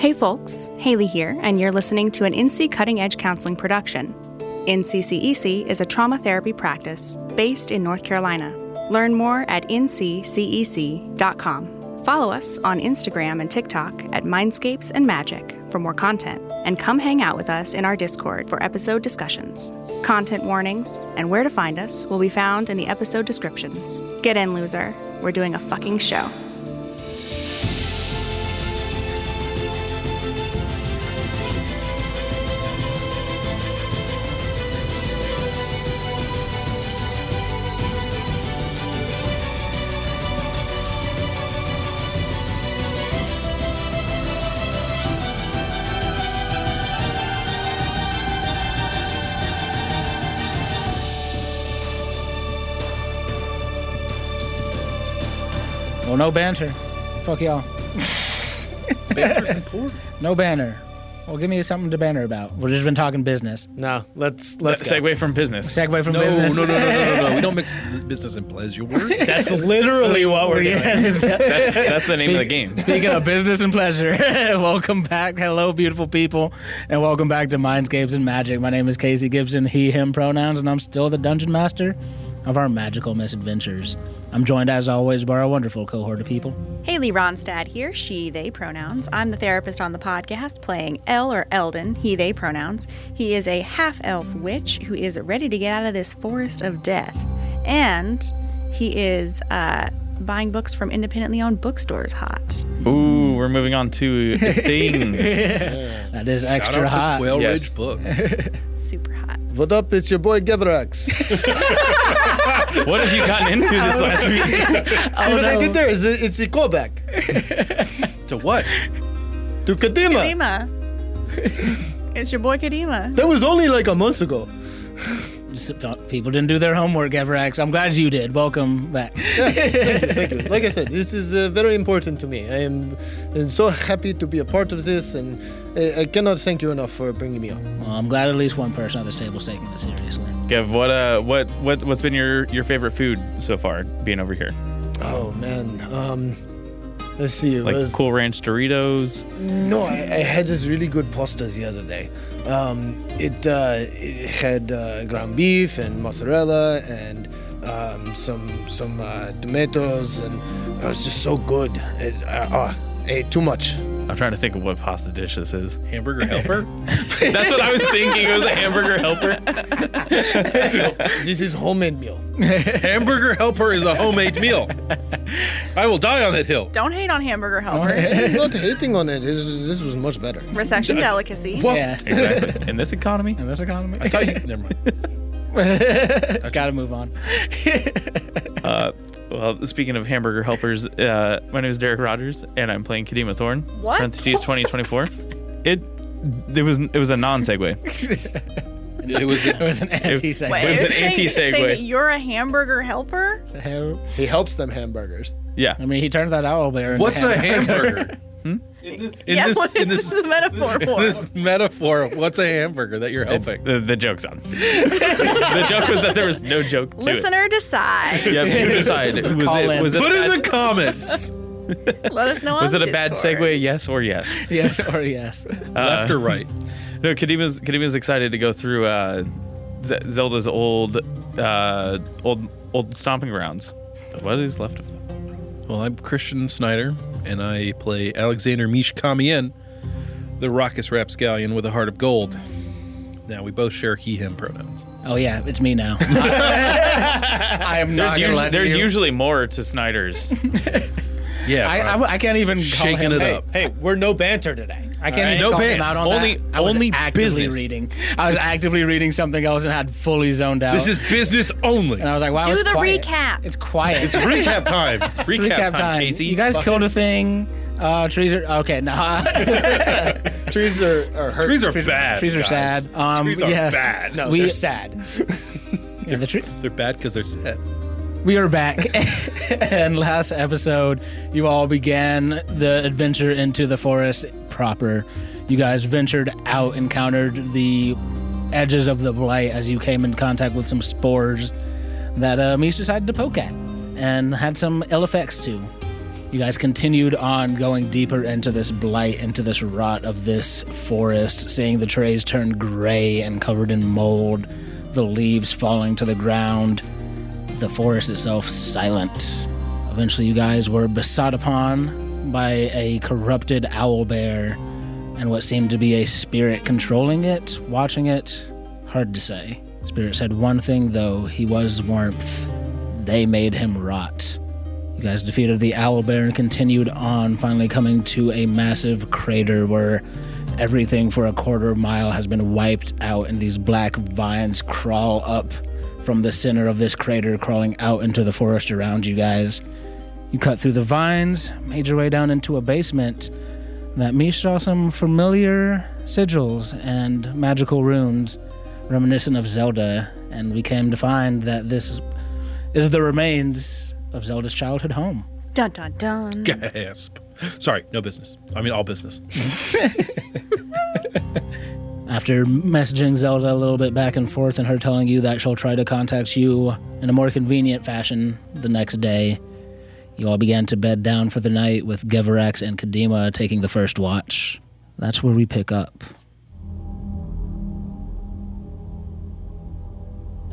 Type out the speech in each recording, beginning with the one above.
Hey folks, Haley here, and you're listening to an NC Cutting Edge Counseling production. NCCEC is a trauma therapy practice based in North Carolina. Learn more at NCCEC.com. Follow us on Instagram and TikTok at Mindscapes and Magic for more content, and come hang out with us in our Discord for episode discussions. Content warnings and where to find us will be found in the episode descriptions. Get in, loser. We're doing a fucking show. Well, no banter. Fuck y'all. Banter's important. No banter. Well, give me something to banter about. We've just been talking business. No, let's segue from business. Segue from business. No. We don't mix business and pleasure. That's literally what we're doing. That's the name of the game. Speaking of business and pleasure, welcome back. Hello, beautiful people, and welcome back to Mindscapes and Magic. My name is Casey Gibson, he, him pronouns, and I'm still the dungeon master of our magical misadventures. I'm joined, as always, by our wonderful cohort of people. Haley Ronstadt here, she, they pronouns. I'm the therapist on the podcast playing El or Eldon, he, they pronouns. He is a half-elf witch who is ready to get out of this forest of death. And he is buying books from independently owned bookstores hot. Ooh, we're moving on to things. That is extra Shout out hot. to Quail Yes. Ridge Books. Super hot. What up? It's your boy Gevrax. What have you gotten into this last week? See what I did there? It's a callback To what? to Kadima. Kadima. It's your boy Kadima. That was only like a month ago. People didn't do their homework, Everax. I'm glad you did. Welcome back. Yeah, thank you. Like I said, this is very important to me. I am so happy to be a part of this, and I cannot thank you enough for bringing me on. Well, I'm glad at least one person at this table is taking this seriously. Gav, what's been your favorite food so far being over here? Oh man, let's see. Like Cool Ranch Doritos? No, I had this really good pastas the other day. It had ground beef and mozzarella and some tomatoes, and it was just so good. I ate too much. I'm trying to think of what pasta dish this is. Hamburger helper? That's what I was thinking. It was a hamburger helper. This is homemade meal. Hamburger helper is a homemade meal. I will die on that hill. Don't hate on Hamburger Helper. I'm not hating on it. This was much better. Recession delicacy. What? Yeah. Exactly. In this economy? In this economy? I thought you... Never mind. Gotta move on. Well, speaking of hamburger helpers, my name is Derek Rogers, and I'm playing Kadima Thorne. What? Parentheses 2024. It was a non-segue. It was It was an anti-segue. Wait, It was an saying anti-segue. that you're a hamburger helper? He helps them hamburgers. Yeah. I mean, he turned that owlbear into What's a hamburger? In this the metaphor for? this metaphor, what's a hamburger that you're helping? The joke's on. The joke was that there was no joke to Listener, decide. it. Yeah, you decide. Call in. Was it Put in bad, the comments. Let us know was on it a bad Discord. segue? Yes or yes? Yes or yes. Left or right? No, Kadima's excited to go through Zelda's old stomping grounds. What is left of it? Well, I'm Christian Snyder, and I play Alexander Mishkamien, the raucous rapscallion with a heart of gold. Now, we both share he/him pronouns. Oh, yeah, it's me now. I am not going to let There's you. usually more to Snyder's. Yeah, I can't even call shaking him. it up. Hey, we're no banter today. I can't even No call him pants. out on Only- that. I was only actively business. reading. I was actively reading something else and had fully zoned out. This is business only. And I was like, wow, Do it's the quiet. recap. It's quiet. It's recap time. Recap time, Casey. You guys killed a thing. Trees are okay. Nah. Trees are hurt. Trees are bad. Trees are guys. sad. Trees are yes. bad. No, We- they're sad. Yeah, the tree. They're bad because they're sad. We are back. And last episode, you all began the adventure into the forest proper. You guys ventured out, encountered the edges of the blight as you came in contact with some spores that Mies decided to poke at and had some ill effects to. You guys continued on going deeper into this blight, into this rot of this forest, seeing the trees turn gray and covered in mold, the leaves falling to the ground, the forest itself silent. Eventually you guys were besought upon by a corrupted owlbear and what seemed to be a spirit controlling it, watching it. Hard to say. Spirit said one thing though, he was warmth. They made him rot. You guys defeated the owlbear and continued on, finally coming to a massive crater where everything for a quarter mile has been wiped out and these black vines crawl up from the center of this crater, crawling out into the forest around you guys. You cut through the vines, made your way down into a basement that Mish saw some familiar sigils and magical runes reminiscent of Zelda, and we came to find that this is the remains of Zelda's childhood home. Dun dun dun. Gasp. Sorry, no business. I mean, all business. After messaging Zelda a little bit back and forth and her telling you that she'll try to contact you in a more convenient fashion the next day, you all began to bed down for the night with Geverax and Kadima taking the first watch. That's where we pick up.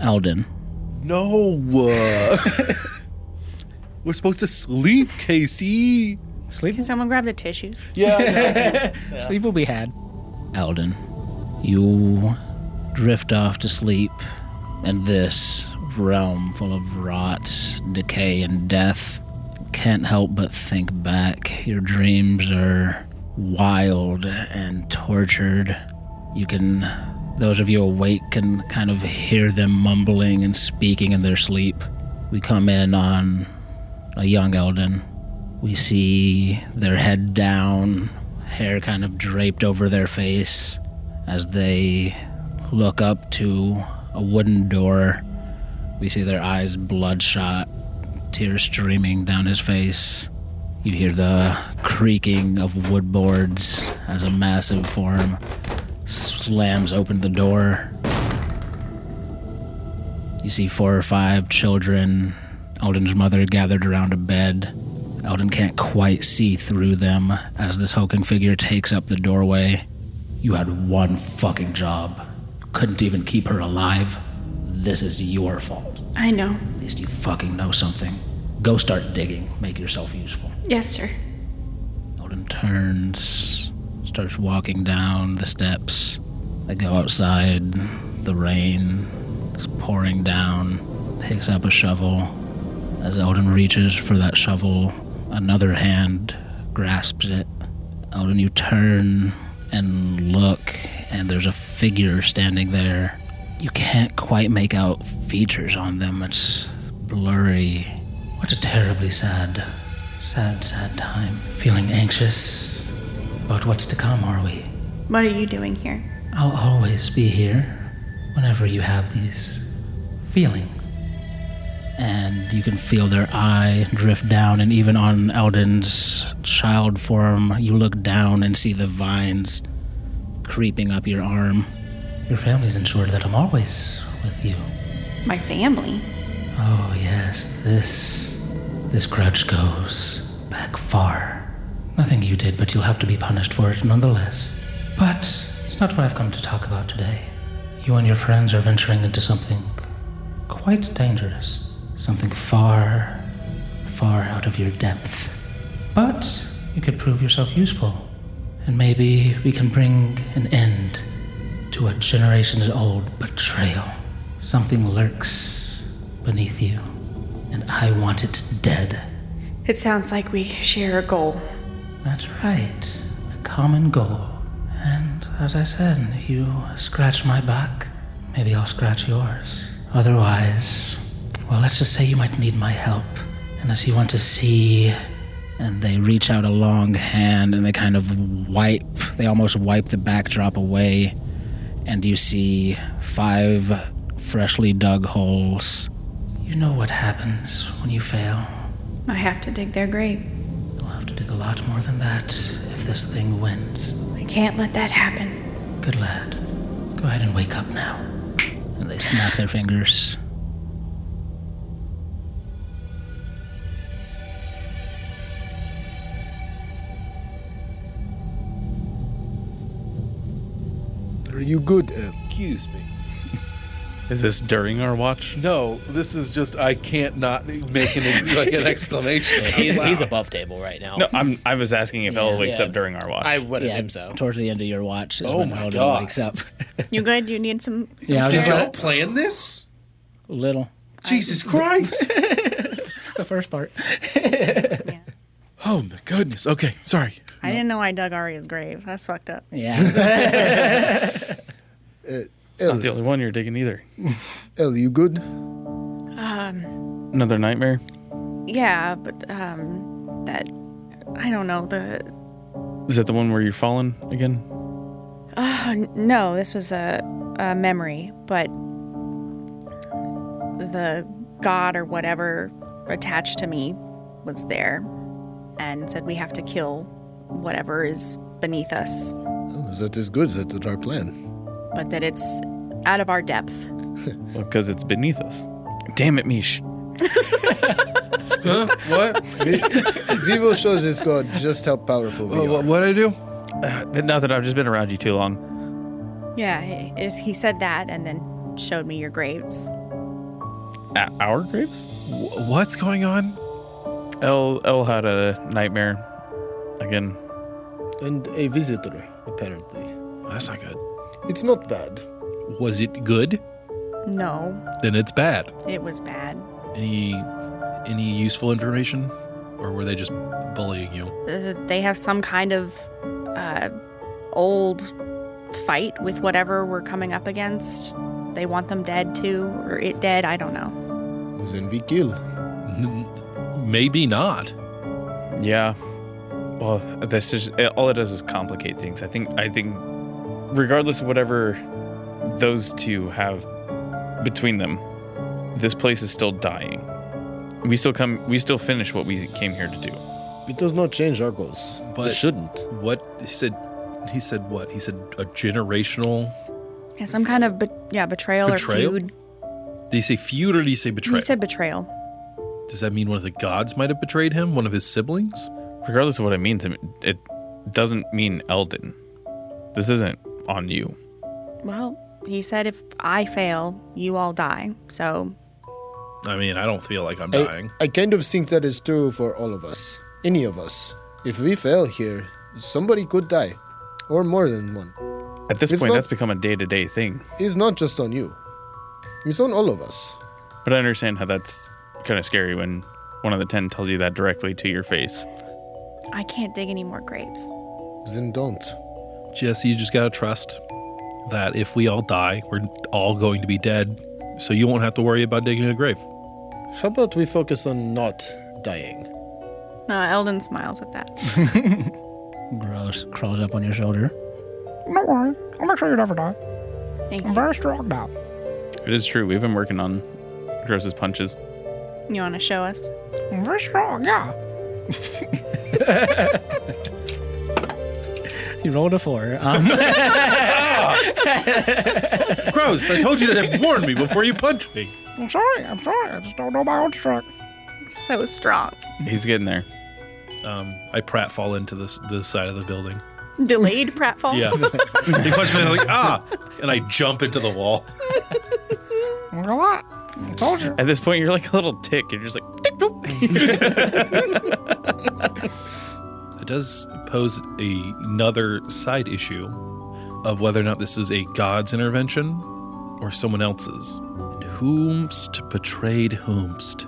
Alden. No. We're supposed to sleep, Casey. Sleep? Can someone grab the tissues? Yeah. Sleep will be had. Alden, you drift off to sleep in this realm full of rot, decay, and death. Can't help but think back. Your dreams are wild and tortured. Those of you awake can kind of hear them mumbling and speaking in their sleep. We come in on a young Eldon. We see their head down, hair kind of draped over their face as they look up to a wooden door. We see their eyes bloodshot, tears streaming down his face. You hear the creaking of wood boards as a massive form slams open the door. You see 4 or 5 children, Alden's mother gathered around a bed. Alden can't quite see through them as this hulking figure takes up the doorway. You had one fucking job. Couldn't even keep her alive. This is your fault. I know. At least you fucking know something. Go start digging. Make yourself useful. Yes, sir. Alden turns, starts walking down the steps. They go outside. The rain is pouring down. Picks up a shovel. As Alden reaches for that shovel, another hand grasps it. Alden, you turn and look, and there's a figure standing there. You can't quite make out features on them. It's blurry. What a terribly sad time. Feeling anxious about what's to come, are we? What are you doing here? I'll always be here whenever you have these feelings. And you can feel their eye drift down, and even on Alden's child form, you look down and see the vines creeping up your arm. Your family's ensured that I'm always with you. My family? Oh, yes, this grudge goes back far. Nothing you did, but you'll have to be punished for it nonetheless. But it's not what I've come to talk about today. You and your friends are venturing into something quite dangerous. Something far, far out of your depth. But you could prove yourself useful. And maybe we can bring an end to a generations-old betrayal. Something lurks beneath you, and I want it dead. It sounds like we share a goal. That's right, a common goal. And as I said, you scratch my back, maybe I'll scratch yours. Otherwise, well, let's just say you might need my help. Unless you want to see. And they reach out a long hand and they kind of they almost wipe the backdrop away. And you see 5 freshly dug holes. You know what happens when you fail. I have to dig their grave. You'll have to dig a lot more than that if this thing wins. I can't let that happen. Good lad. Go ahead and wake up now. And they snap their fingers. you good, Excuse me. Is this during our watch? No, this is just I can't not make an exclamation. He's above table right now. No, I was asking if El wakes Yeah. up during our watch. I would assume so. Towards the end of your watch is Oh when my Eldon God. wakes up. You good? You need some Yeah, I was Did just y'all like, plan this? little. Jesus Christ! The first part. Yeah. Oh my goodness. Okay, sorry. I didn't know I dug Arya's grave. That's fucked up. Yeah. It's not the only one you're digging either. El, you good? Another nightmare? Yeah, but that I don't know. Is that the one where you're falling again? No, this was a memory, but the god or whatever attached to me was there and said we have to kill whatever is beneath us, Oh, that is good. That is our plan. but that it's out of our depth. Well, because it's beneath us. Damn it, Mish. Huh? What? We will show this god just how powerful we are. What'd I do? Not that I've just been around you too long. Yeah, he said that and then showed me your graves. Our graves? What's going on? El had a nightmare again. And a visitor, apparently. That's not good. It's not bad. Was it good? No, Then it's bad. it was bad. Any useful information, or were they just bullying you? They have some kind of old fight with whatever we're coming up against. They want them dead too, or it dead, I don't know. Then we kill. Maybe not. Yeah. Well, this is all it does is complicate things. I think regardless of whatever those two have between them, this place is still dying. We still finish what we came here to do. It does not change our goals. But- it shouldn't. What he said? He said what? He said a generational. Yeah, some kind of betrayal Betrayal? or feud. Did he say feud or did he say betrayal? He said betrayal. Does that mean one of the gods might have betrayed him? One of his siblings? Regardless of what it means, it doesn't mean Eldon. This isn't on you. Well, he said if I fail, you all die. So I mean, I don't feel like I'm dying. I kind of think that is true for all of us. Any of us. If we fail here, somebody could die. Or more than one. At this It's point, not- that's become a day-to-day thing. It's not just on you. It's on all of us. But I understand how that's kind of scary when one of the 10 tells you that directly to your face. I can't dig any more graves. Then don't. Jesse, you just gotta trust that if we all die, we're all going to be dead. So you won't have to worry about digging a grave. How about we focus on not dying? No, Eldon smiles at that. Gross. Crawls up on your shoulder. Don't worry. I'll make sure you never die. Thank I'm you. very strong now. It is true. We've been working on Gross's punches. You want to show us? I'm very strong, yeah. You rolled a 4. Gross, I told you to warn me before you punch me. I'm sorry. I just don't know my own strength. So strong. He's getting there. I pratfall into the side of the building. Delayed pratfall? Yeah. He punched me and I'm like, ah! And I jump into the wall. Look at that. I told you. At this point, you're like a little tick. You're just like, tick, boop. It does pose another side issue of whether or not this is a god's intervention or someone else's. And whomst betrayed whomst.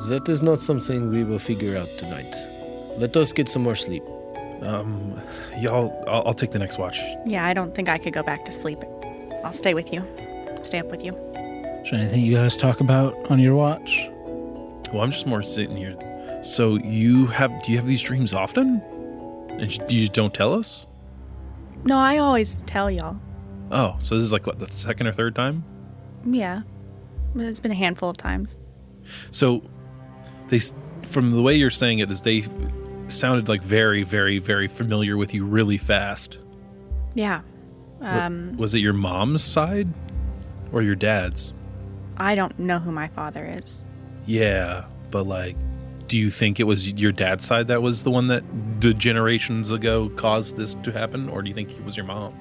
That is not something we will figure out tonight. Let us get some more sleep. I'll take the next watch. Yeah, I don't think I could go back to sleep. I'll stay with you. Stay up with you. Is there anything you guys talk about on your watch? Well, I'm just more sitting here. So do you have these dreams often? And you just don't tell us? No, I always tell y'all. Oh, so this is like what, the second or third time? Yeah. It's been a handful of times. So from the way you're saying it, is they sounded like very, very, very familiar with you really fast. Yeah. Was it your mom's side or your dad's? I don't know who my father is. Yeah, but like, do you think it was your dad's side that was the one that the generations ago caused this to happen, or do you think it was your mom?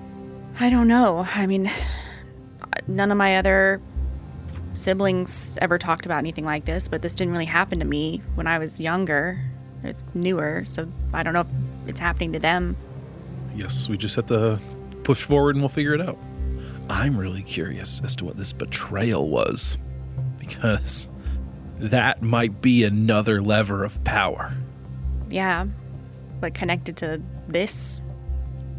I don't know. I mean, none of my other siblings ever talked about anything like this, but this didn't really happen to me when I was younger. It's newer, so I don't know if it's happening to them. Yes, we just have to push forward and we'll figure it out. I'm really curious as to what this betrayal was, because that might be another lever of power. Yeah, but connected to this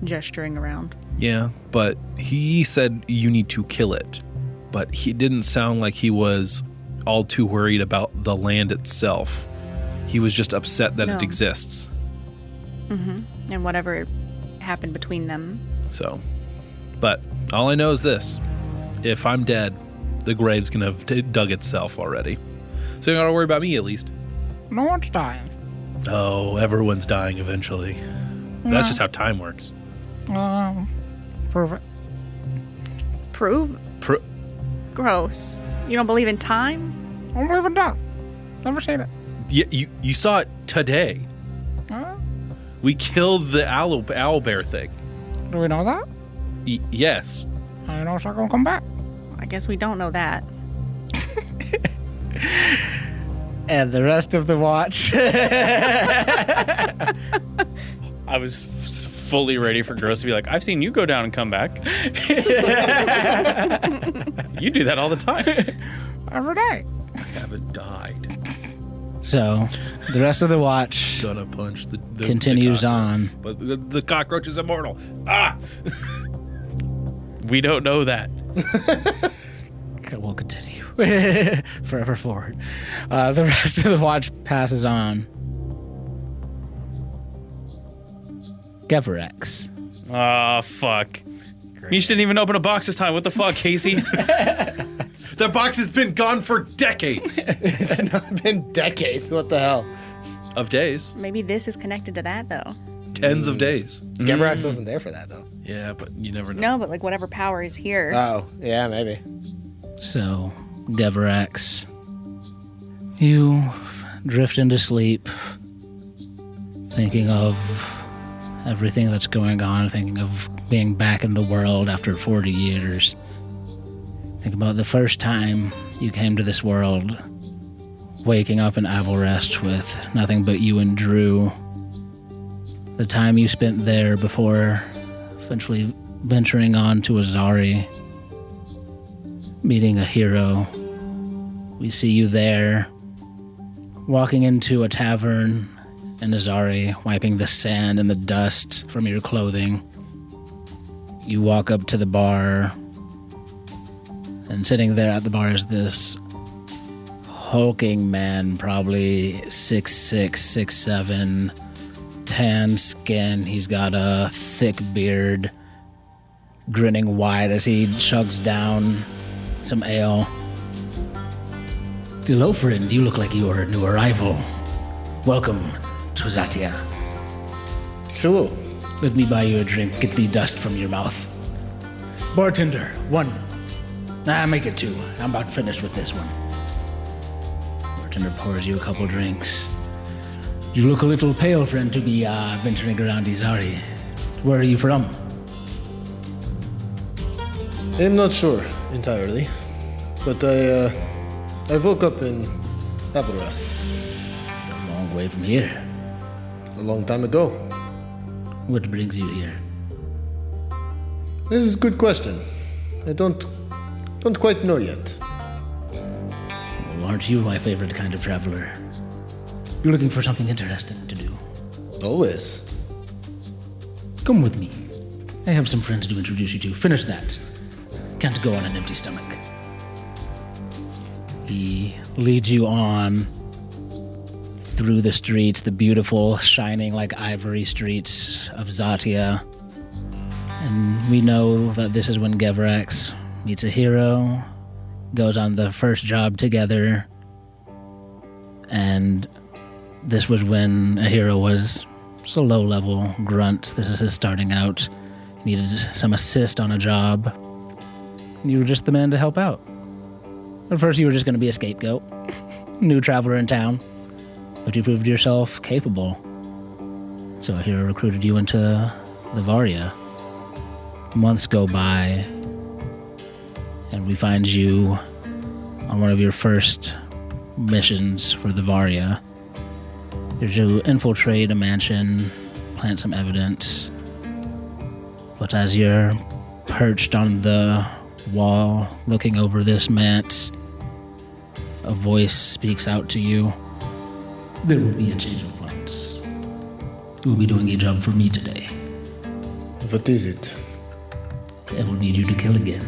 gesturing around. Yeah, but he said you need to kill it. But he didn't sound like he was all too worried about the land itself. He was just upset that it exists. Mm-hmm. And whatever happened between them. So, but all I know is this. If I'm dead, the grave's gonna have dug itself already. So you don't gotta worry about me, at least. No one's dying. Oh, everyone's dying eventually. That's just how time works. Prove it. Prove? Gross. You don't believe in time? I don't believe in death. Never seen it. You saw it today. We killed the owl bear thing. Do we know that? Yes. I know it's not gonna come back. I guess we don't know that. And the rest of the watch. I was fully ready for Gross to be like, I've seen you go down and come back. You do that all the time. Every day. I haven't died. So, the rest of the watch Gonna punch the continues the on. But the cockroach is immortal. Ah! We don't know that. Okay, we'll continue. Forever forward. The rest of the watch passes on. Gevarex. Ah, fuck. You didn't even open a box this time. What the fuck, Casey? That box has been gone for decades. It's not been decades. What the hell? Of days. Maybe this is connected to that, though. Tens of days. Gevrax wasn't there for that, though. Yeah, but you never know. No, but like whatever power is here. Oh, yeah, maybe. So, Gevarex, you drift into sleep, thinking of everything that's going on, thinking of being back in the world after 40 years. Think about the first time you came to this world, waking up in Avalrest with nothing but you and Drew. The time you spent there before eventually venturing on to Azari, meeting a hero. We see you there, walking into a tavern in Azari, wiping the sand and the dust from your clothing. You walk up to the bar, and sitting there at the bar is this hulking man, probably 6'6", 6'7", tan skin. He's got a thick beard, grinning wide as he chugs down some ale. Hello, friend. You look like you are a new arrival. Welcome to Zatia. Hello. Let me buy you a drink. Get the dust from your mouth. Bartender, 1. Nah, make it 2. I'm about finished with this one. Bartender pours you a couple drinks. You look a little pale, friend, to be venturing around Izari. Where are you from? I'm not sure entirely, but I woke up in Avalrest A long way from here. a long time ago. What brings you here? This is a good question. I don't quite know yet. Well, aren't you my favorite kind of traveler? You're looking for something interesting to do. Always. Come with me. I have some friends to introduce you to. Finish that. Can't go on an empty stomach. He leads you on through the streets, the beautiful, shining like ivory streets of Zatia. And we know that this is when Gevarex meets a hero, goes on the first job together, and this was when a hero was just a low-level grunt. This is his starting out. He needed some assist on a job. You were just the man to help out. At first, you were just going to be a scapegoat, new traveler in town, but you proved yourself capable. So a hero recruited you into the Varia. Months go by, and we find you on one of your first missions for the Varia. You're to infiltrate a mansion, plant some evidence. But as you're perched on the wall, looking over this manse, a voice speaks out to you. There will be a change of plans. You will be doing a job for me today. What is it? I will need you to kill again.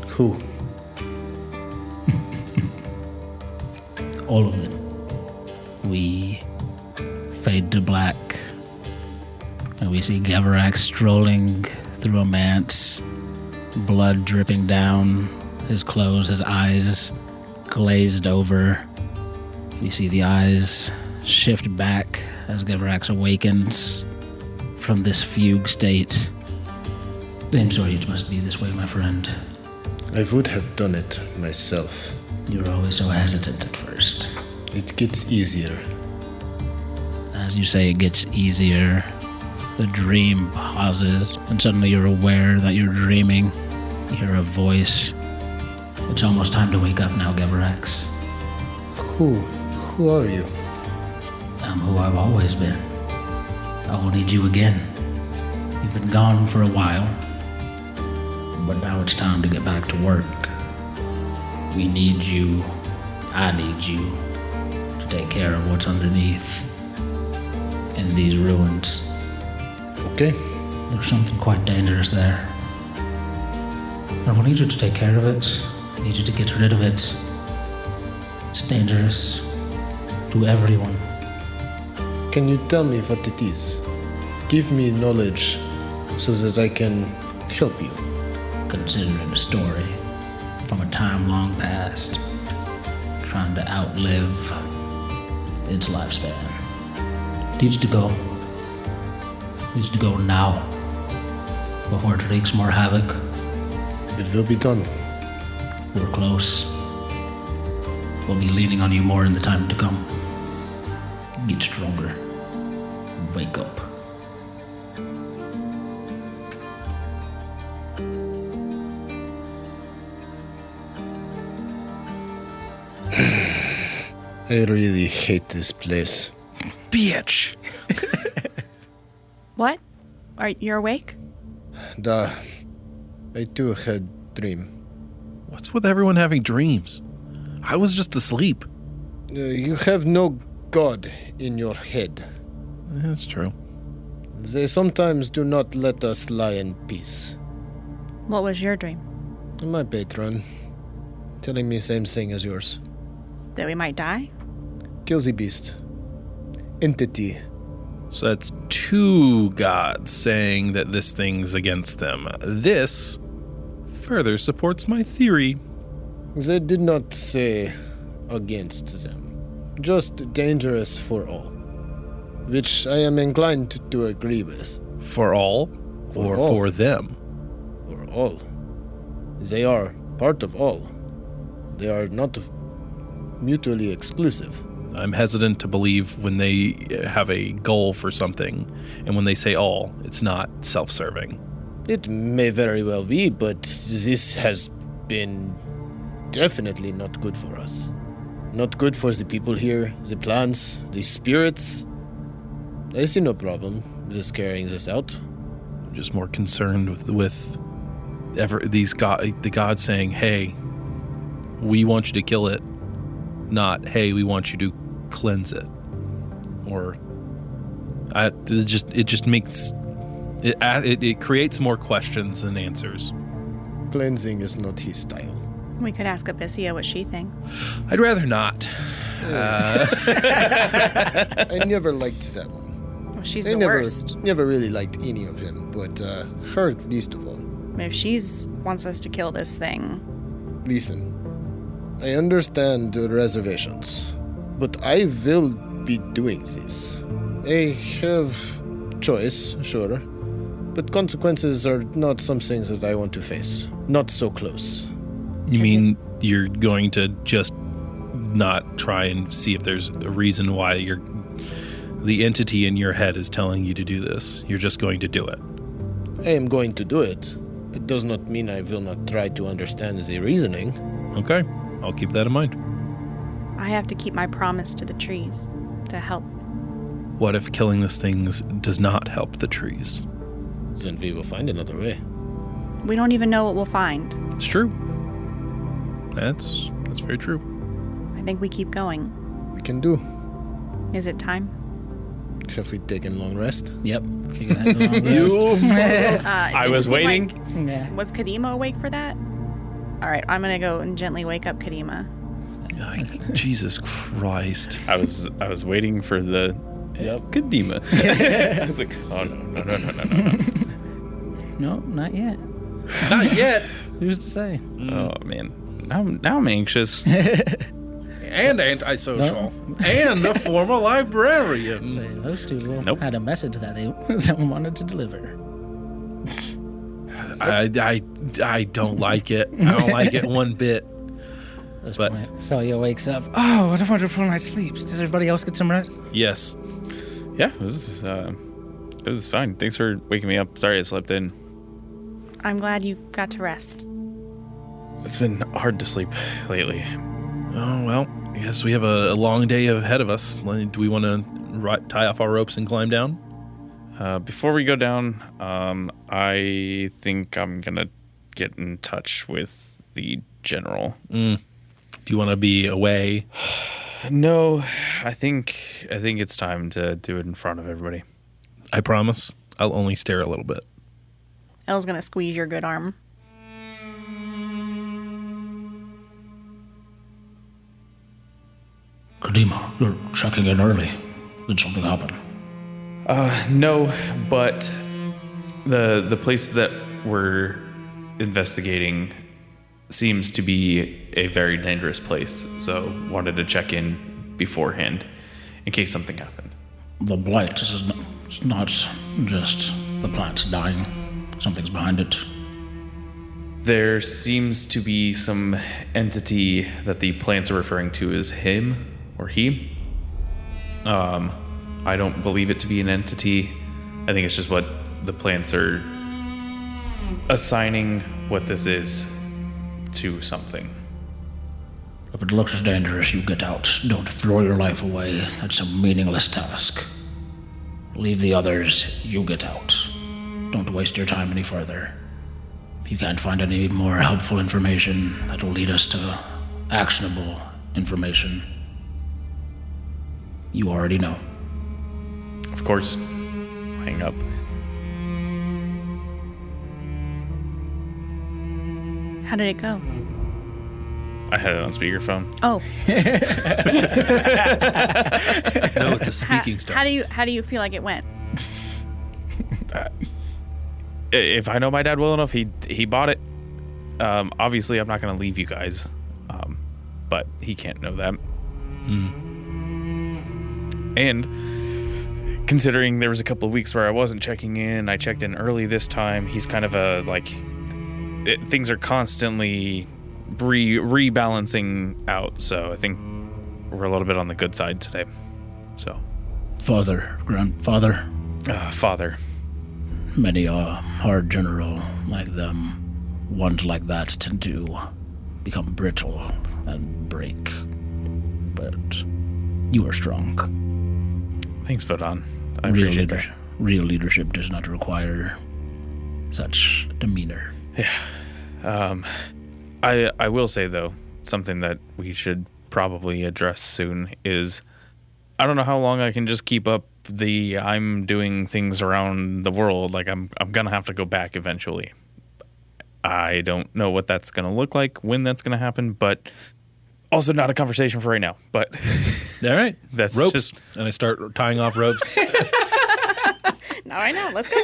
Who? All of them. We fade to black, and we see Gavarak strolling through a manse, blood dripping down his clothes, his eyes glazed over. We see the eyes shift back as Gavarak awakens from this fugue state. I'm sorry it must be this way, my friend. I would have done it myself. You're always so hesitant at first. It gets easier. As you say, it gets easier. The dream pauses, and suddenly you're aware that you're dreaming. You hear a voice. It's almost time to wake up now, Gavarax. Who are you? I'm who I've always been. I will need you again. You've been gone for a while, but now it's time to get back to work. We need you. I need you to take care of what's underneath in these ruins. Okay. There's something quite dangerous there. I will need you to take care of it. I need you to get rid of it. It's dangerous to everyone. Can you tell me what it is? Give me knowledge so that I can help you. Consider it a story from a time long past, trying to outlive its lifespan. Needs to go. Needs to go now, before it wreaks more havoc. It will be done. We're close. We'll be leaning on you more in the time to come. Get stronger. Wake up. I really hate this place. Bitch! What? You're awake? I too had dream. What's with everyone having dreams? I was just asleep. You have no god in your head. That's true. They sometimes do not let us lie in peace. What was your dream? My patron, telling me same thing as yours. That we might die? Kill the beast. Entity. So that's two gods saying that this thing's against them. This further supports my theory. They did not say against them, just dangerous for all, which I am inclined to agree with. For all? For or all. for them? For all. They are part of all. They are not mutually exclusive. I'm hesitant to believe when they have a goal for something, and when they say all, it's not self-serving. It may very well be, but this has been definitely not good for us. Not good for the people here, the plants, the spirits. I see no problem just carrying this out. I'm just more concerned with the gods saying, "Hey, we want you to kill it," not, "Hey, we want you to cleanse it." Or it creates more questions than answers. Cleansing is not his style. We could ask Abyssia what she thinks. I'd rather not. I never liked that one. Well, she's I the never, worst. never really liked any of them, but her least of all. If she's wants us to kill this thing, Listen, I understand the reservations, but I will be doing this. I have choice, sure, but consequences are not something that I want to face. Not so close. You mean you're going to just not try and see if there's a reason why the entity in your head is telling you to do this? You're just going to do it. I am going to do it. It does not mean I will not try to understand the reasoning. Okay, I'll keep that in mind. I have to keep my promise to the trees to help. What if killing these things does not help the trees? Then we will find another way. We don't even know what we'll find. It's true. That's very true. I think we keep going. We can do. Is it time? Have we taken long rest? Yep. I was waiting. Yeah. Was Kadima awake for that? All right, I'm going to go and gently wake up Kadima. Jesus Christ. I was waiting for the Kadima. I was like, oh no. No, not yet. Not yet. Who's to say? Oh man. Now I'm anxious. And antisocial. And a former librarian. So those two Nope. had a message that someone wanted to deliver. I don't like it. I don't like it one bit. This But- point, Celia wakes up. Oh, what a wonderful night's sleep. Did everybody else get some rest? Yes. Yeah, it was fine. Thanks for waking me up. Sorry I slept in. I'm glad you got to rest. It's been hard to sleep lately. Oh, well, I guess we have a long day ahead of us. Do we want to tie off our ropes and climb down? Before we go down, I think I'm gonna get in touch with the general. Do you want to be away? No, I think it's time to do it in front of everybody. I promise. I'll only stare a little bit. Elle's going to squeeze your good arm. Kadima, you're checking in early. Did something happen? No, but the place that we're investigating seems to be a very dangerous place, so wanted to check in beforehand in case something happened. The blight is not just the plants dying. Something's behind it. There seems to be some entity that the plants are referring to as him or he. I don't believe it to be an entity. I think it's just what the plants are assigning what this is to something. If it looks dangerous, you get out. Don't throw your life away. That's a meaningless task. Leave the others. You get out. Don't waste your time any further. If you can't find any more helpful information that will lead us to actionable information, you already know. Of course, hang up. How did it go? I had it on speakerphone. Oh. No, it's a speaking star. How do you feel like it went? If I know my dad well enough, he bought it. Obviously, I'm not going to leave you guys, but he can't know that. And considering there was a couple of weeks where I wasn't checking in, I checked in early this time. He's kind of things are constantly rebalancing out. So I think we're a little bit on the good side today. So, Grandfather, father. many a hard general like them, ones like that tend to become brittle and break. But you are strong. Thanks, Vodon. I appreciate that. Real leadership does not require such demeanor. I will say, though, something that we should probably address soon is I don't know how long I can just keep up I'm doing things around the world. Like, I'm going to have to go back eventually. I don't know what that's going to look like, when that's going to happen, but also not a conversation for right now. But All right. that's Ropes. just... And I start tying off ropes. Not right now. Let's go.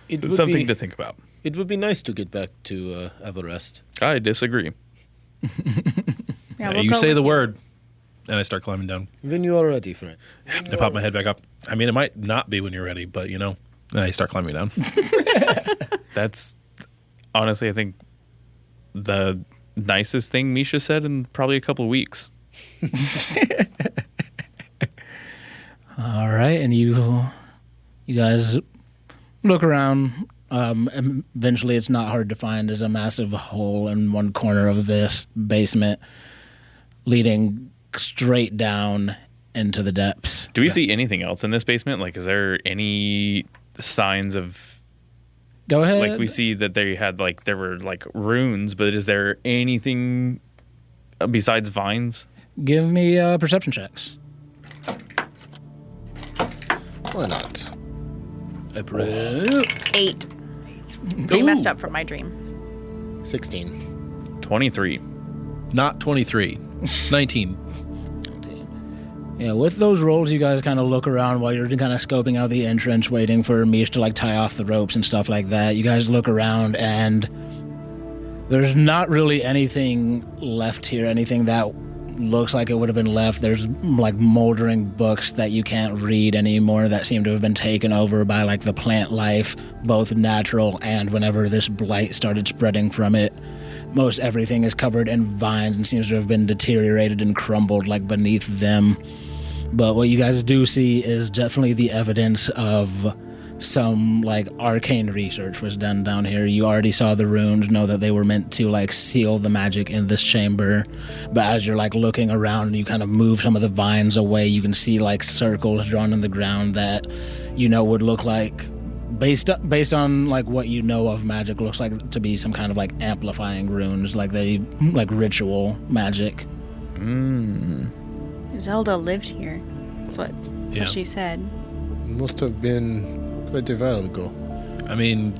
It would something be, to think about. It would be nice to get back to Everest. I disagree. Yeah, we'll You go say with the you. word. And I start climbing down. When you are ready, friend. I pop my head back up. I mean, it might not be when you're ready, but and I start climbing down. That's honestly, I think, the nicest thing Misha said in probably a couple of weeks. All right, and you guys look around. Eventually, it's not hard to find. There's a massive hole in one corner of this basement leading straight down into the depths. Do we see anything else in this basement? Like, is there any signs of... Go ahead. Like, we see that they had, like, there were, like, runes, but is there anything besides vines? Give me perception checks. Why not? 8. Pretty messed up from my dream. 16. 23. Not 23. 19. Yeah, with those rolls, you guys kind of look around while you're kind of scoping out the entrance, waiting for Mish to, like, tie off the ropes and stuff like that. You guys look around, and there's not really anything left here, anything that looks like it would have been left. There's, like, moldering books that you can't read anymore that seem to have been taken over by, like, the plant life, both natural and whenever this blight started spreading from it. Most everything is covered in vines and seems to have been deteriorated and crumbled, like, beneath them. But what you guys do see is definitely the evidence of some, like, arcane research was done down here. You already saw the runes, know that they were meant to, like, seal the magic in this chamber. But as you're, like, looking around and you kind of move some of the vines away, you can see, like, circles drawn in the ground that, you know, would look like, based on, like, what you know of magic, looks like to be some kind of, like, amplifying runes, like ritual magic. Zelda lived here. That's what she said. Must have been quite a while ago. I mean,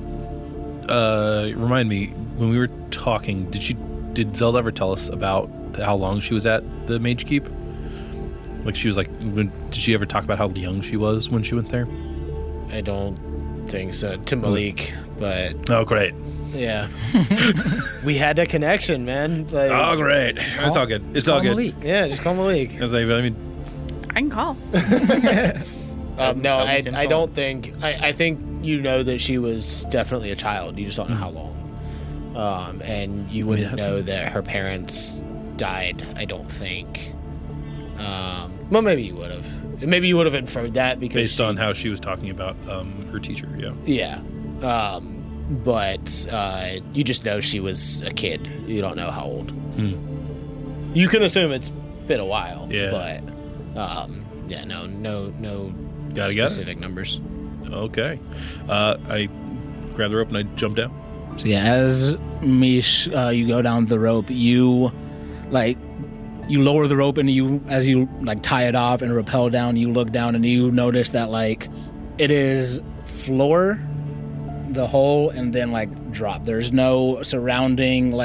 remind me, when we were talking, did Zelda ever tell us about how long she was at the Mage Keep? Like, she was like, did she ever talk about how young she was when she went there? I don't think so. To Malik, but Oh, great. yeah. We had a connection, man. Like, Oh, great. It's all good. It's all good. Malik. yeah, just call Malik. I was like, I mean, I can call. No, I can call. don't think. I think you know that she was definitely a child. You just don't know how long. And you wouldn't know that her parents died. I don't think. Well, maybe you would have. Maybe you would have inferred that because based on how she was talking about her teacher, yeah. Yeah. But you just know she was a kid. You don't know how old. You can assume it's been a while. Yeah. But yeah, no Gotta get it. specific numbers. Okay. I grabbed the rope and I jumped down. So yeah, as Mish, you go down the rope, you lower the rope, and as you tie it off and rappel down, you look down and you notice that it is floor, the hole, and then drop. There's no surrounding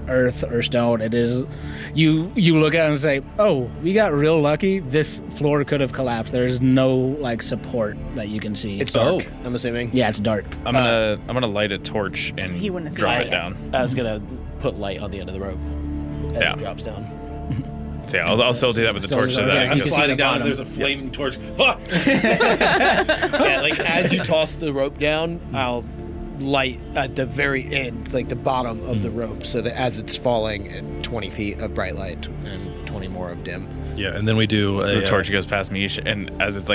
earth or stone. It is you look at it and say, oh, we got real lucky. This floor could have collapsed. There's no support that you can see. It's dark. I'm assuming. Yeah, it's dark. I'm gonna light a torch and he wouldn't have drop seen it it. down. I was gonna put light on the end of the rope as Yeah. it drops down. So yeah, I'll still do that with the torch. So yeah, that I you can can see Sliding the down, bottom. there's a flaming torch. Ah! Yeah, as you toss the rope down, I'll light at the very end, the bottom of the rope, so that as it's falling, 20 feet of bright light and 20 more of dim. Yeah, and then we do the torch goes past Mish, and as it's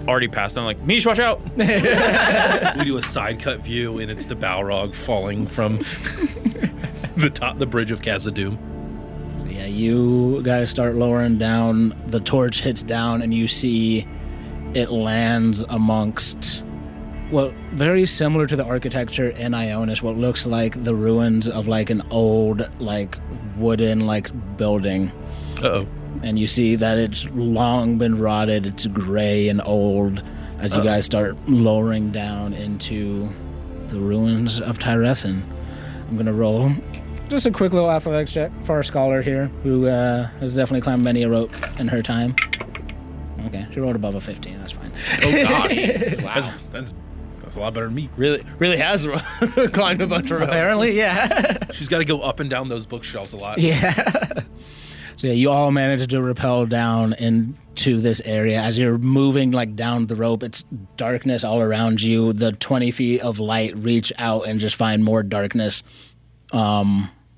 already past, I'm like, Mish, watch out! we do a side cut view, and it's the Balrog falling from the bridge of Khazad-dûm. Yeah, you guys start lowering down. The torch hits down, and you see it lands amongst, very similar to the architecture in Ionis, what looks like the ruins of an old wooden building. Uh-oh. And you see that it's long been rotted. It's gray and old as you guys start lowering down into the ruins of Tyressen. I'm gonna roll just a quick little athletics check for our scholar here, who has definitely climbed many a rope in her time. Okay, she rolled above a 15. That's fine. Oh, God. Wow. That's a lot better than me. Really has climbed a bunch of ropes. Apparently, yeah. She's got to go up and down those bookshelves a lot. Yeah. So yeah, you all managed to rappel down into this area. As you're moving down the rope, it's darkness all around you. The 20 feet of light reach out and just find more darkness.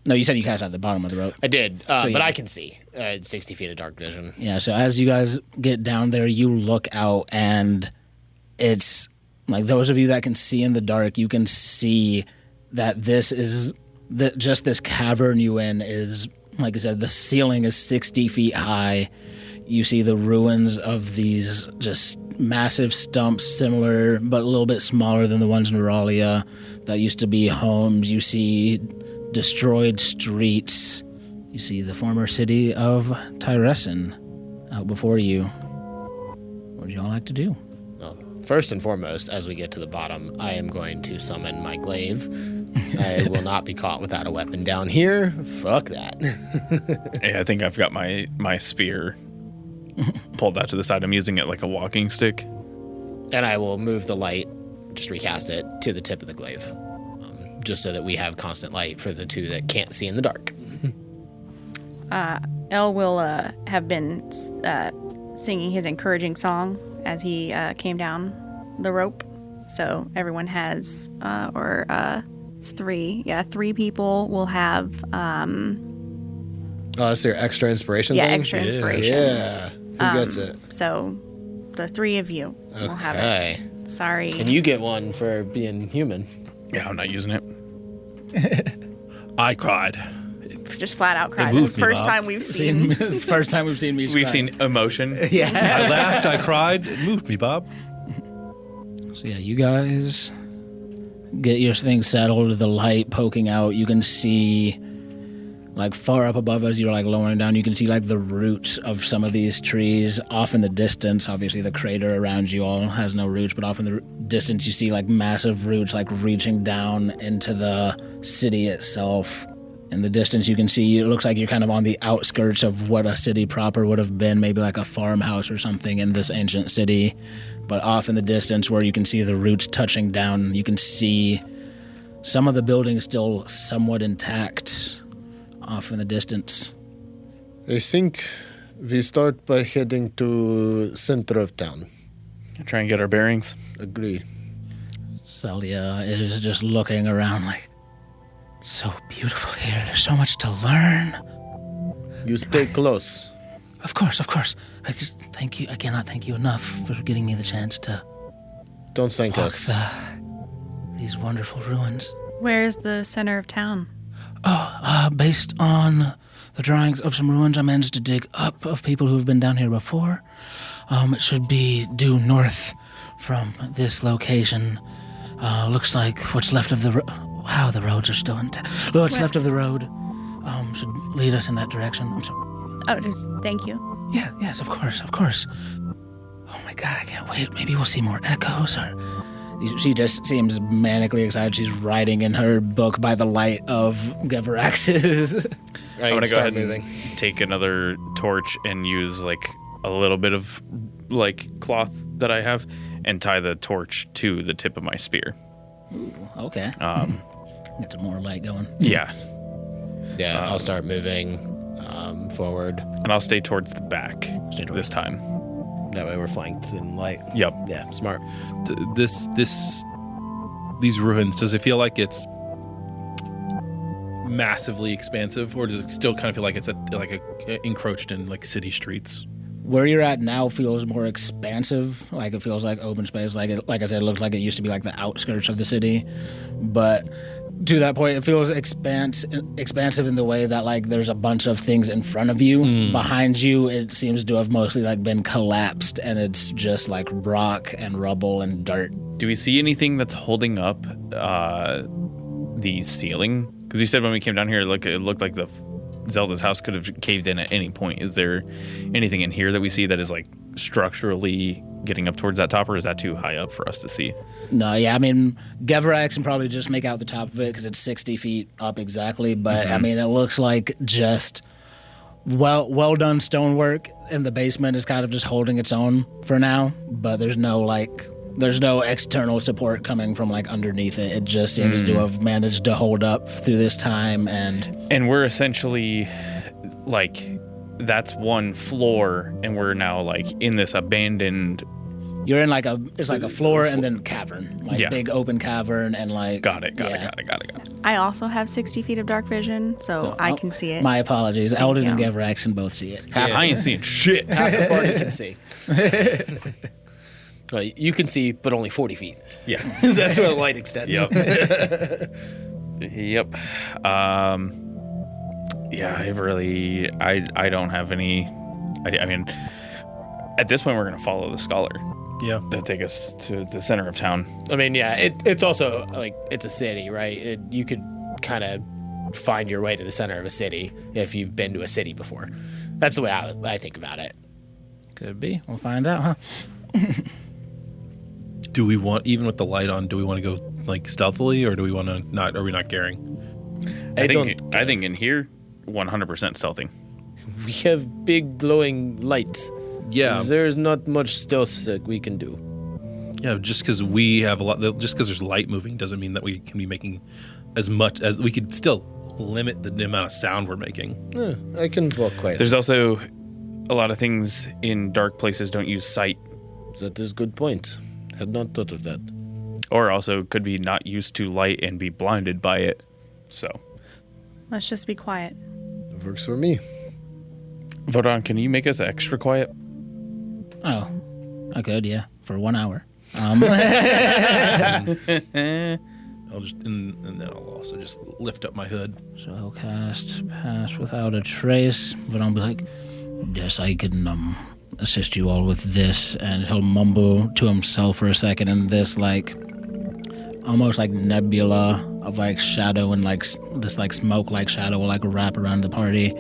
No, you said you cast out the bottom of the rope. I did, yeah. but I can see 60 feet of dark vision. Yeah, so as you guys get down there, you look out, and it's Like those of you that can see in the dark, you can see that this is just this cavern you in is, like I said, the ceiling is 60 feet high. You see the ruins of these just massive stumps, similar but a little bit smaller than the ones in Auralia that used to be homes. You see destroyed streets. You see the former city of Tyressen out before you. What would you all like to do? Well, first and foremost, as we get to the bottom, I am going to summon my glaive. I will not be caught without a weapon down here. Fuck that. Hey, I think I've got my spear pulled out to the side. I'm using it like a walking stick. And I will move the light, just recast it, to the tip of the glaive. Just so that we have constant light for the two that can't see in the dark. El will have been singing his encouraging song as he came down the rope. So everyone has, it's 3. Yeah, 3 people will have... Oh, that's your extra inspiration yeah, thing? extra inspiration. Yeah. Who gets it? So the 3 of you will have it. Sorry. And you get one for being human. Yeah, I'm not using it. I cried. Just flat out cried. moved This is me, first Bob. time we've seen. It's the first time we've seen me. We've seen emotion. Yeah. I laughed, I cried. It moved me, Bob. So yeah, you guys get your thing settled. The light poking out. You can see, like far up above as you're like lowering down, you can see like the roots of some of these trees off in the distance. Obviously, the crater around you all has no roots, but off in the distance, you see like massive roots like reaching down into the city itself. In the distance, you can see it looks like you're kind of on the outskirts of what a city proper would have been, maybe like a farmhouse or something in this ancient city. But off in the distance where you can see the roots touching down, you can see some of the buildings still somewhat intact off in the distance. I think we start by heading to center of town. Try and get our bearings. Agree. Celia is just looking around like, so beautiful here. There's so much to learn. You stay close. Of course. I just thank you. I cannot thank you enough for getting me the chance to Don't thank walk us. these wonderful ruins. Where is the center of town? Based on the drawings of some ruins I managed to dig up of people who have been down here before, it should be due north from this location. Looks like what's left of the wow, the roads are still intact. What's left of the road should lead us in that direction. I'm sorry. Oh, just thank you. Yeah, yes, of course. Oh my god, I can't wait. Maybe we'll see more echoes or... She just seems manically excited. She's writing in her book by the light of Geverax's. I I'm gonna go start ahead moving. and take another torch and use like a little bit of like cloth that I have and tie the torch to the tip of my spear. Okay. Get some more light going. Yeah. Yeah, I'll start moving forward. And I'll stay towards the back this time. That way we're flanked in light. Yep. Yeah, smart. These ruins, does it feel like it's massively expansive, or does it still kind of feel like it's encroached in like city streets? Where you're at now feels more expansive. Like it feels like open space. Like I said, it looks like it used to be like the outskirts of the city. But to that point, it feels expansive in the way that like there's a bunch of things in front of you. Behind you, it seems to have mostly like been collapsed, and it's just like rock and rubble and dirt. Do we see anything that's holding up the ceiling? Because you said when we came down here, it looked like the Zelda's house could have caved in at any point. Is there anything in here that we see that is like structurally getting up towards that top, or is that too high up for us to see? No, yeah, I mean, Geverax can probably just make out the top of it because it's 60 feet up exactly. But I mean, it looks like just well done stonework in the basement is kind of just holding its own for now. But there's no external support coming from like underneath it. It just seems to have managed to hold up through this time. And we're essentially like, that's one floor, and we're now like in this abandoned. You're in like it's like a floor and then cavern, like big open cavern, and like. Got it. I also have 60 feet of dark vision, so I can see it. My apologies. Eldon and you. Geverax can both see it. I ain't seeing shit. Half the party can see. You can see, but only 40 feet. Yeah. That's where the light extends. Yep. Yep. Yeah, I don't have any idea. I mean, at this point, we're going to follow the scholar. Yeah. That'll take us to the center of town. I mean, yeah, it's also, like, it's a city, right? You could kind of find your way to the center of a city if you've been to a city before. That's the way I think about it. Could be. We'll find out, huh? Do we want, even with the light on, do we want to go like stealthily, or do we want to not? Are we not caring? I think in here, 100% stealthy. We have big glowing lights. Yeah. There's not much stealth that we can do. Yeah, just because we have a lot, just because there's light moving doesn't mean that we can be making as much as we could still limit the amount of sound we're making. I can walk quietly. There's also a lot of things in dark places don't use sight, That is a good point. Had not thought of that. or also could be not used to light and be blinded by it. So, Let's just be quiet. It works for me. Vodon, can you make us extra quiet? Oh, I could, yeah, for 1 hour. I'll just and then I'll also just lift up my hood. So he'll cast Pass Without a Trace, but I'll be like, yes, I can assist you all with this. And he'll mumble to himself for a second, and this, like, almost like nebula of, like, shadow and, like, this, like, smoke-like shadow will, like, wrap around the party.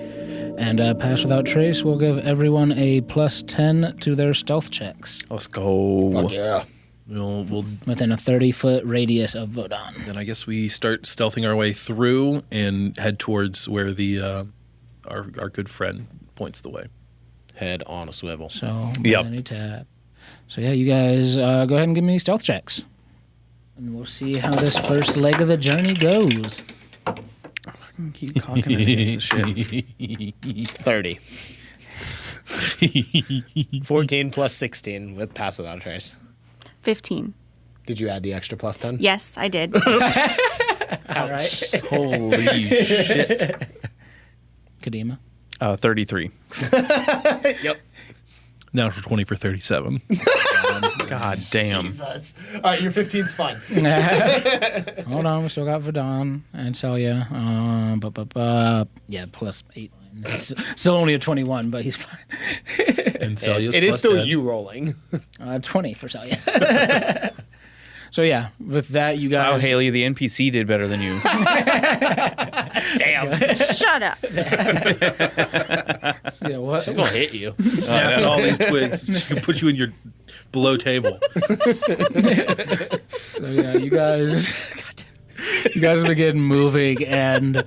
And Pass Without Trace will give everyone a +10 to their stealth checks Let's go. Fuck yeah. We'll within a 30-foot radius of Vodon. then I guess we start stealthing our way through and head towards where the our good friend points the way. Head on a swivel. So, Yep. any tap. So, yeah, you guys go ahead and give me stealth checks. And we'll see how this first leg of the journey goes. Keep cocking it against the ship. 30. 14 plus 16 with Pass Without a Trace. 15. Did you add the extra +10? Yes, I did. All right. Holy shit. Kadima. 33. Yep. Now for 20 for 37. God damn. Jesus. All right, your 15's fine. Hold on, we still got Vodon and Celia. Yeah, +8. It's still only a 21, but he's fine. And Celia's It is plus still 10. you rolling. 20 for Celia. So yeah, with that, you Wow, guys. Haley, the NPC did better than you. Damn. Shut up. Yeah, what? I'm going to hit you. Snap all these twigs. Just gonna put you in your below table. So yeah, you guys begin moving, and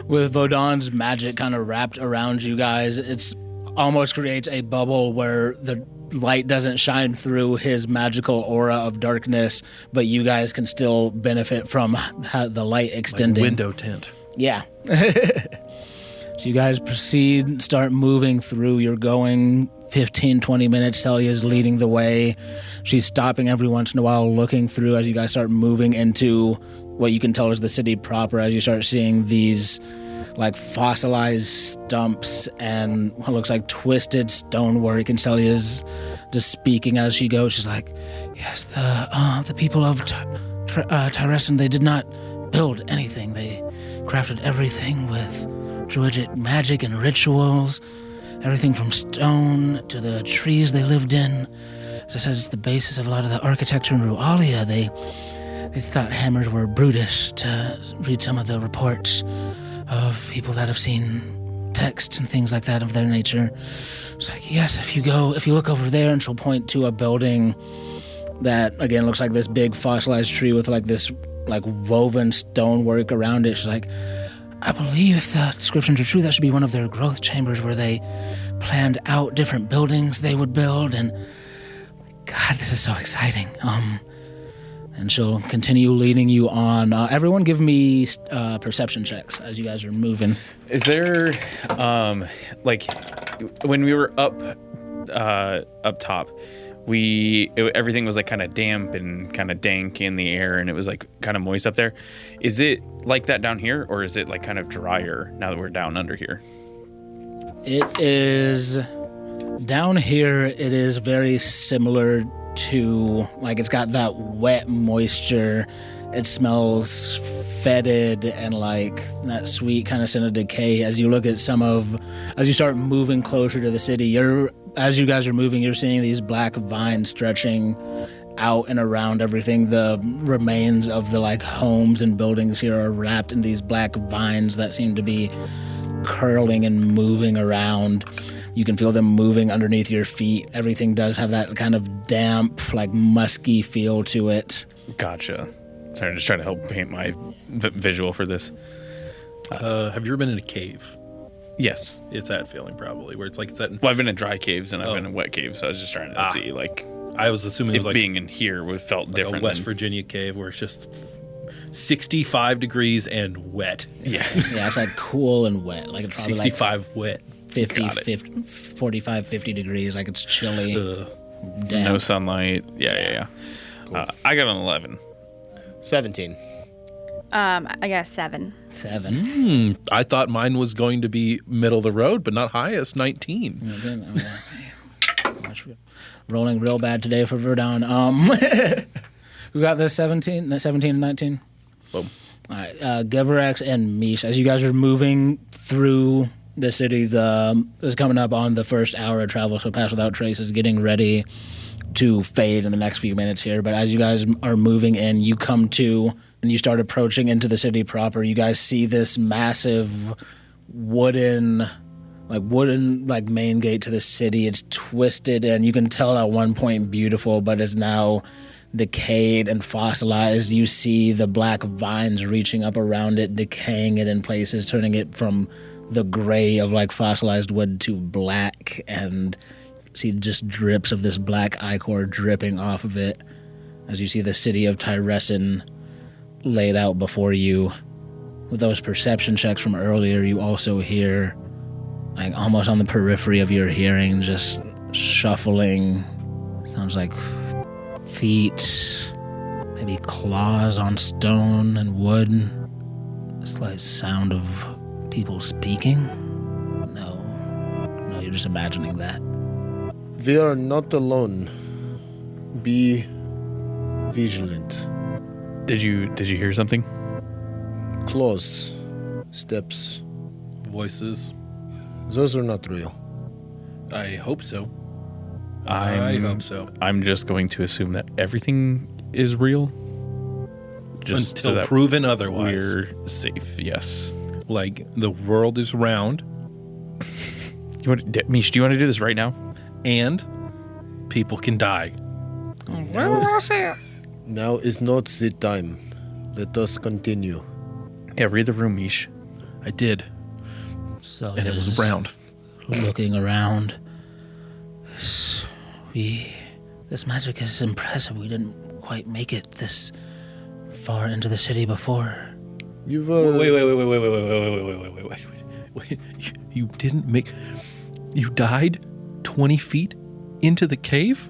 with Vodon's magic kind of wrapped around you guys, it's almost creates a bubble where the light doesn't shine through his magical aura of darkness, but you guys can still benefit from the light extending. Window tint. Yeah. So you guys proceed, start moving through. You're going 15, 20 minutes. Celia's leading the way. She's stopping every once in a while, looking through as you guys start moving into what you can tell is the city proper, as you start seeing these like fossilized stumps and what looks like twisted stonework. And Celia's just speaking as she goes. She's like, yes, the people of Tyressen, they did not build anything. They crafted everything with druidic magic and rituals, everything from stone to the trees they lived in. As I said, it's the basis of a lot of the architecture in Rualia. They thought hammers were brutish, to read some of the reports of people that have seen texts and things like that of their nature. It's like, yes, if you look over there, and she'll point to a building that, again, looks like this big fossilized tree with like this like woven stonework around it. She's like, I believe if the descriptions are true, that should be one of their growth chambers where they planned out different buildings they would build. And God, this is so exciting. And she'll continue leading you on. Everyone give me perception checks as you guys are moving. Is there, like, when we were up top, everything was like kind of damp and kind of dank in the air, and it was like kind of moist up there. Is it like that down here, or is it like kind of drier now that we're down under here? It is down here. It is very similar to, like, it's got that wet moisture. It smells fetid and like that sweet kind of scent of decay. As you look at as you start moving closer to the city, as you guys are moving, you're seeing these black vines stretching out and around everything. The remains of the like homes and buildings here are wrapped in these black vines that seem to be curling and moving around. You can feel them moving underneath your feet. Everything does have that kind of damp, like musky feel to it. Gotcha. Sorry, I'm just trying to help paint my visual for this. Have you ever been in a cave? Yes. It's that feeling probably, where it's like it's that. Well, I've been in dry caves and I've been in wet caves, so I was just trying to see, like, I was assuming it was like being in here felt like different. A West Virginia cave where it's just 65 degrees and wet. Yeah. Yeah, it's like cool and wet. Like it's probably 65 like wet. 45, 50 degrees. Like it's chilly. Damn. No sunlight. Yeah. Cool. I got an 11. 17. I guess 7. 7. I thought mine was going to be middle of the road, but not highest, 19. Rolling real bad today for Verdun. Who got this 17 and 19? Boom. All right, Gevarex and Mish, as you guys are moving through the city, this is coming up on the first hour of travel, so Pass Without Trace is getting ready to fade in the next few minutes here. But as you guys are moving in, you come to and you start approaching into the city proper. You guys see this massive wooden main gate to the city. It's twisted and you can tell at one point beautiful, but is now decayed and fossilized. You see the black vines reaching up around it, decaying it in places, turning it from the gray of like fossilized wood to black, and see just drips of this black ichor dripping off of it as you see the city of Tyressen laid out before you. With those perception checks from earlier, you also hear, like almost on the periphery of your hearing, just shuffling. Sounds like feet, maybe claws on stone and wood. A slight sound of people speaking. No, you're just imagining that. We are not alone. Be vigilant. Did you hear something? Claws. Steps. Voices. Those are not real. I hope so. I hope so. I'm just going to assume that everything is real. Just Until so that proven otherwise. we're safe, yes. Like, the world is round, Mish, do you want to do this right now? and people can die. Now is not the time. Let us continue. Yeah, read the room, Mish. I did, So and it was round. Looking around. This magic is impressive. We didn't quite make it this far into the city before. You were... Wait. You didn't make... You died 20 feet into the cave?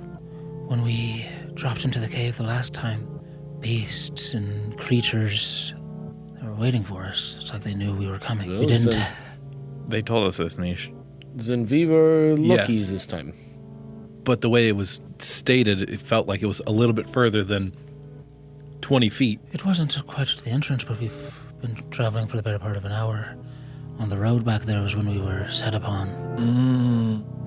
When we dropped into the cave the last time, beasts and creatures, they were waiting for us. It's like they knew we were coming. We Those, didn't... They told us this, Mish. Then we were lucky Yes. this time. But the way it was stated, it felt like it was a little bit further than 20 feet. It wasn't quite at the entrance, but we've been traveling for the better part of an hour. On the road back there was when we were set upon.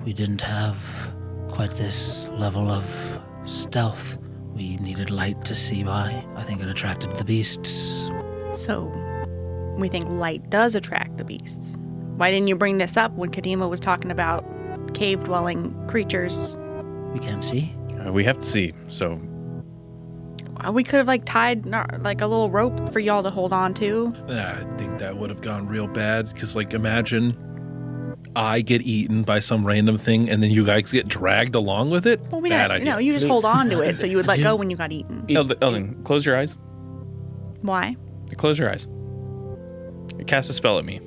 We didn't have quite this level of stealth. We needed light to see by. I think it attracted the beasts. So, we think light does attract the beasts. Why didn't you bring this up when Kadima was talking about cave-dwelling creatures? We can't see. We have to see, so... We could have tied a little rope for y'all to hold on to. I think that would have gone real bad, because, imagine I get eaten by some random thing, and then you guys get dragged along with it? Well, Bad idea. No, you just hold on to it so you would let go when you got eaten. Eldon, close your eyes. Why? Close your eyes. Cast a spell at me.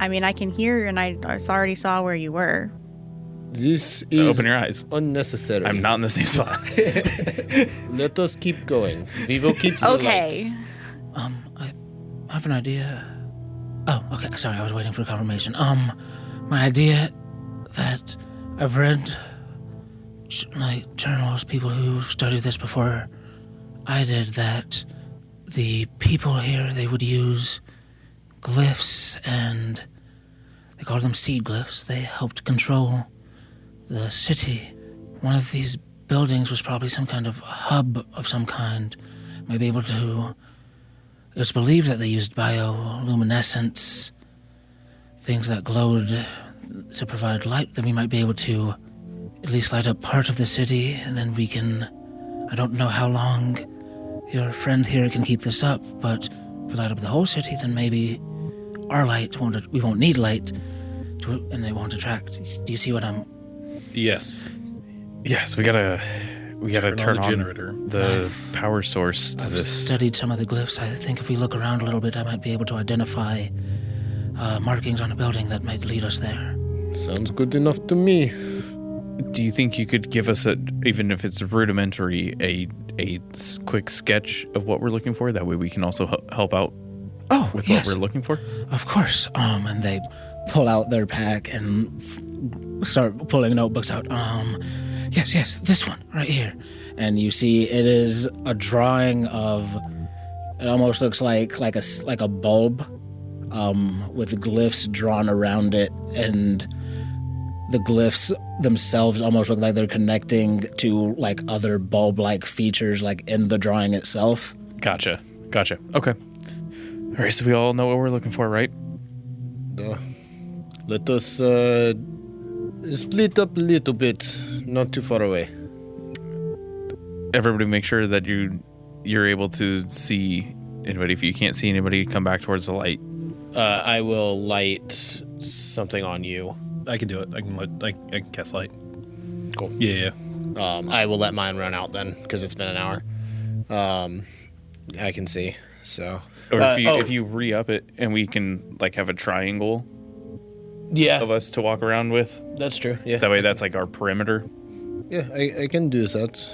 I mean, I can hear and I already saw where you were. This is Open your eyes. unnecessary. I'm not in the same spot. Let us keep going. We will keep the Okay. light. I have an idea. Oh, okay. Sorry, I was waiting for confirmation. My idea that I've read journals, people who studied this before I did, that the people here, they would use glyphs, and they called them seed glyphs. They helped control the city. One of these buildings was probably some kind of hub of some kind. Maybe able to... It's believed that they used bioluminescence, things that glowed to provide light, that we might be able to at least light up part of the city, and then we can... I don't know how long your friend here can keep this up, but if we light up the whole city, then maybe our light we won't need light, and they won't attract. Do you see what I'm... Yes. Yes, we gotta turn the on generator. the power source to I've this. studied some of the glyphs. I think if we look around a little bit, I might be able to identify markings on a building that might lead us there. Sounds good enough to me. Do you think you could give us even if it's rudimentary, a quick sketch of what we're looking for? That way we can also help out with yes. what we're looking for? Of course. And they pull out their pack and start pulling notebooks out. Yes, this one right here. And you see it is a drawing of, it almost looks like a bulb, with glyphs drawn around it, and the glyphs themselves almost look like they're connecting to like other bulb-like features like in the drawing itself. Gotcha. Okay. All right, so we all know what we're looking for, right? Let us split up a little bit, not too far away. Everybody make sure that you're able to see anybody. If you can't see anybody, come back towards the light. I will light something on you. I can do it. I can cast light. Cool. Yeah. I will let mine run out then, because it's been an hour. I can see, so... Or if you re-up it and we can like have a triangle of us to walk around with. That's true, yeah. That way that's like our perimeter. Yeah, I can do that.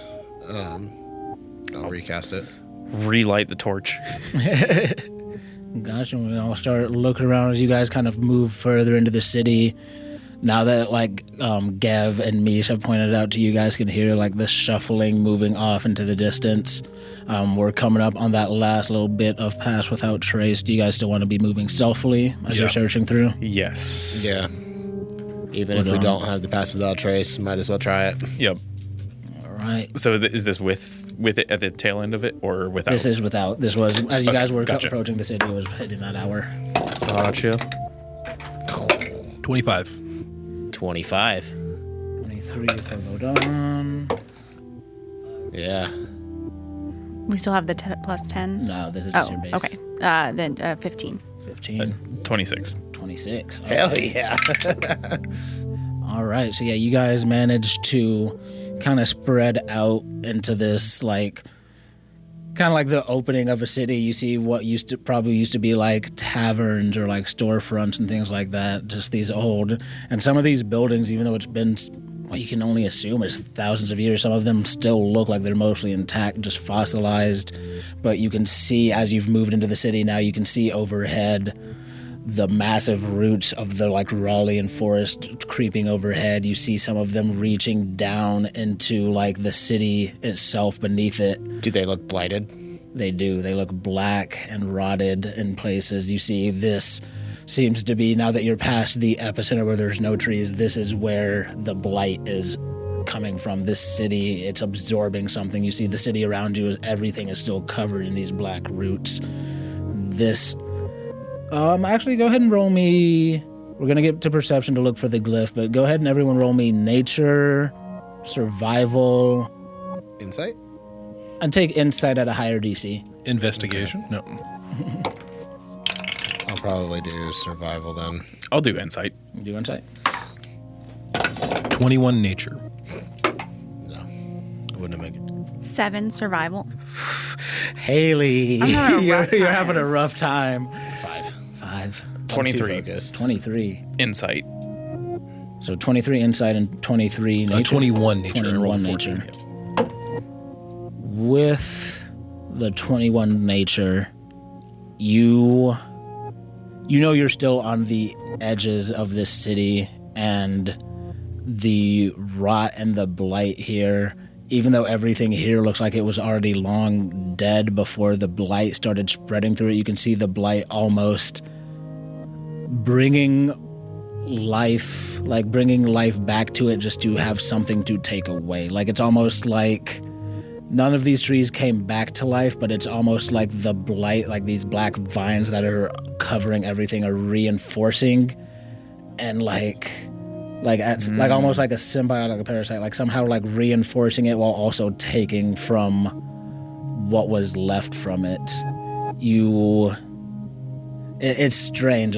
I'll recast it. Relight the torch. Gotcha. We all start looking around as you guys kind of move further into the city. Now that Gav and Mish have pointed out to you guys can hear like the shuffling moving off into the distance. We're coming up on that last little bit of Pass Without Trace. Do you guys still want to be moving stealthily as you're searching through? Yes. Yeah. Even if we don't have the Pass Without Trace, might as well try it. Yep. All right. So is this with it at the tail end of it or without? This is without. This was as you guys were gotcha. approaching the city. It was hitting that hour. Gotcha. 25. 25. 23 for Vodon. Yeah. We still have the plus 10? No, this is just your base. Okay. Then 15. 15. 26. 26. Okay. Hell yeah. All right. So, yeah, you guys managed to kind of spread out into this, like, kind of like the opening of a city. You see what used to be like taverns or like storefronts and things like that. Just these old, and some of these buildings, even though it's been, well, you can only assume it's thousands of years, some of them still look like they're mostly intact, just fossilized. But you can see as you've moved into the city now, you can see overhead the massive roots of the like Raleighan forest creeping overhead. You see some of them reaching down into like the city itself beneath it. Do they look blighted? They do. They look black and rotted in places. You see this seems to be, now that you're past the epicenter where there's no trees, this is where the blight is coming from. This city, it's absorbing something. You see the city around you, everything is still covered in these black roots. This actually, go ahead and roll me. We're going to get to perception to look for the glyph, but go ahead and everyone roll me nature, survival. Insight? And take insight at a higher DC. Investigation? No. I'll probably do survival then. I'll do insight. Do insight. 21 nature. No. I wouldn't make it. 7 survival. Haley, you're having a rough time. 5. 23. 23. Insight. So 23 insight and 23 nature. 21 nature. 21 nature. With the 21 nature, you know you're still on the edges of this city, and the rot and the blight here, even though everything here looks like it was already long dead before the blight started spreading through it, you can see the blight almost bringing life back to it just to have something to take away. Like, it's almost like none of these trees came back to life, but it's almost like the blight, like these black vines that are covering everything are reinforcing and like almost like a symbiote, like a parasite, like somehow like reinforcing it while also taking from what was left from it. It's strange.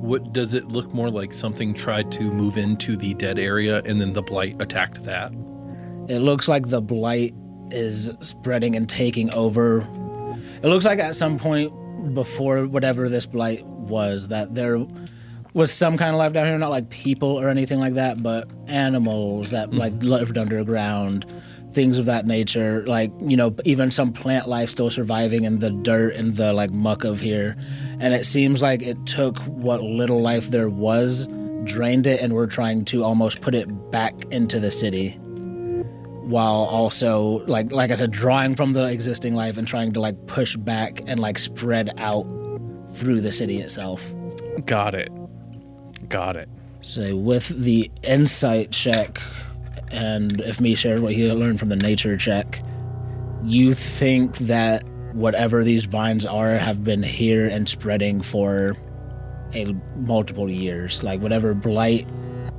What does it look more like? Something tried to move into the dead area and then the blight attacked that? It looks like the blight is spreading and taking over. It looks like at some point before whatever this blight was, that there was some kind of life down here, not like people or anything like that, but animals that like lived underground, things of that nature. Like, you know, even some plant life still surviving in the dirt and the like muck of here. And it seems like it took what little life there was, drained it, and we're trying to almost put it back into the city, while also like I said, drawing from the existing life and trying to like push back and like spread out through the city itself. Got it. So with the insight check, and if me shares what he learned from the nature check, you think that whatever these vines are have been here and spreading for multiple years. Like whatever blight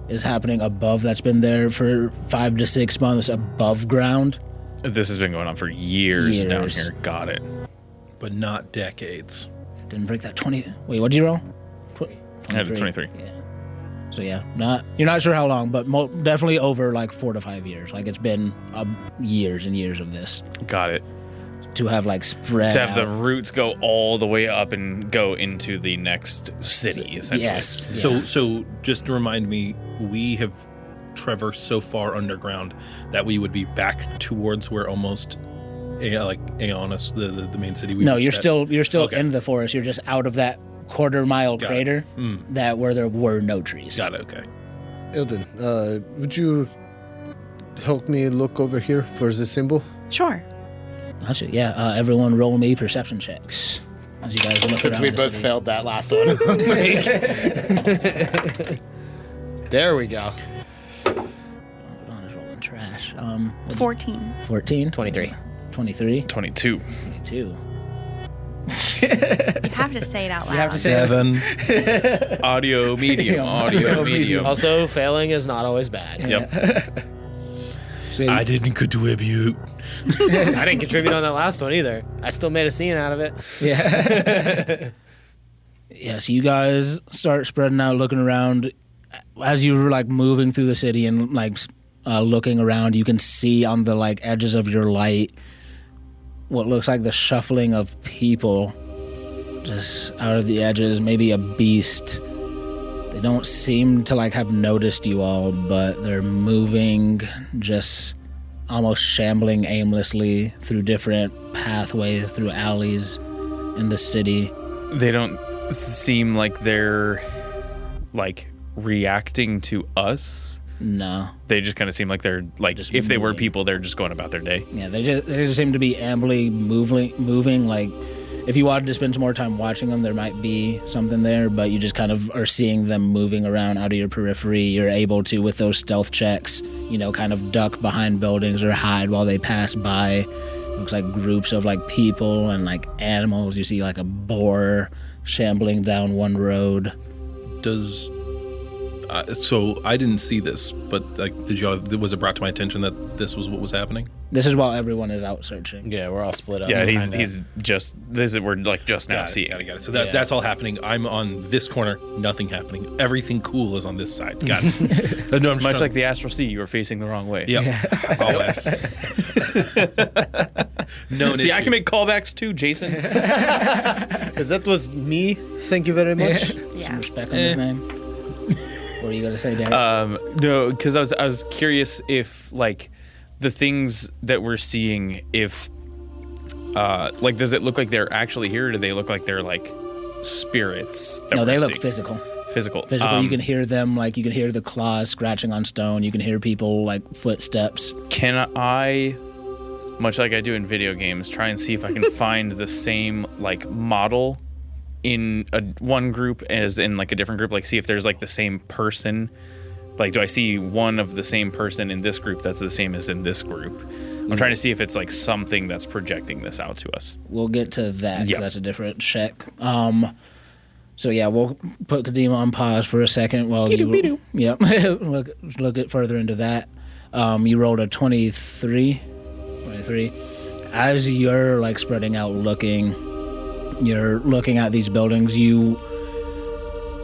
is happening above that's been there for 5 to 6 months above ground. This has been going on for years down here. Got it. But not decades. Didn't break that 20. Wait, what did you roll? I have a 23. Yeah. So yeah, you're not sure how long, but definitely over like 4 to 5 years. Like it's been years and years of this. Got it. To have like spread to have out. the roots go all the way up and go into the next city, essentially. Yes. Yeah. So just to remind me, we have traversed so far underground that we would be back towards where almost Aeonis, the main city. No, you're still okay. in the forest. You're just out of that quarter-mile crater that where there were no trees. Got it. Okay. Eldon, would you help me look over here for the symbol? Sure. Actually, yeah. Everyone roll me perception checks as you guys look Since around we the both city. failed that last one. There we go. Hold on, it's rolling trash. 14. 14? 23. 23? 22. 22. You have to say it out loud. have to say 7. Audio medium. Audio medium. Also, failing is not always bad. Yep. So I didn't contribute. I didn't contribute on that last one either. I still made a scene out of it. yeah. Yeah, so you guys start spreading out, looking around. As you were like moving through the city and like looking around, you can see on the like edges of your light what looks like the shuffling of people just out of the edges, maybe a beast. They don't seem to like have noticed you all, but they're moving, just almost shambling aimlessly through different pathways, through alleys in the city. They don't seem like they're like reacting to us. No. They just kind of seem like they're like, Just if they were moving. people, they're just going about their day. Yeah, they just seem to be ambly moving. Like, if you wanted to spend some more time watching them, there might be something there, but you just kind of are seeing them moving around out of your periphery. You're able to, with those stealth checks, you know, kind of duck behind buildings or hide while they pass by. Looks like groups of like people and like animals. You see like a boar shambling down one road. Does so I didn't see this, but like, was it brought to my attention that this was what was happening? This is while everyone is out searching. Yeah, we're all split up. Yeah, kinda. he's just we're like just now seeing. Got it. So that's all happening. I'm on this corner, nothing happening. Everything cool is on this side. Got it. No, I'm just Much like the Astral Sea, you were facing the wrong way. Yep. Always. No, See, I can make callbacks too, Jason. Because that was me. Thank you very much. Yeah. Some respect on his name. What are you going to say, Derek? No, because I was curious if like the things that we're seeing, if does it look like they're actually here, or do they look like they're like spirits? No, they look seeing? physical. Physical. You can hear them, like you can hear the claws scratching on stone. You can hear people like footsteps. Can I, much like I do in video games, try and see if I can find the same like model in one group as in like a different group? Like see if there's like the same person. Like do I see one of the same person in this group that's the same as in this group? I'm trying to see if it's like something that's projecting this out to us. We'll get to that. 'Cause Yep. that's a different check. So yeah, we'll put Kadima on pause for a second while you yep look at further into that. You rolled a 23. As you're like spreading out you're looking at these buildings. You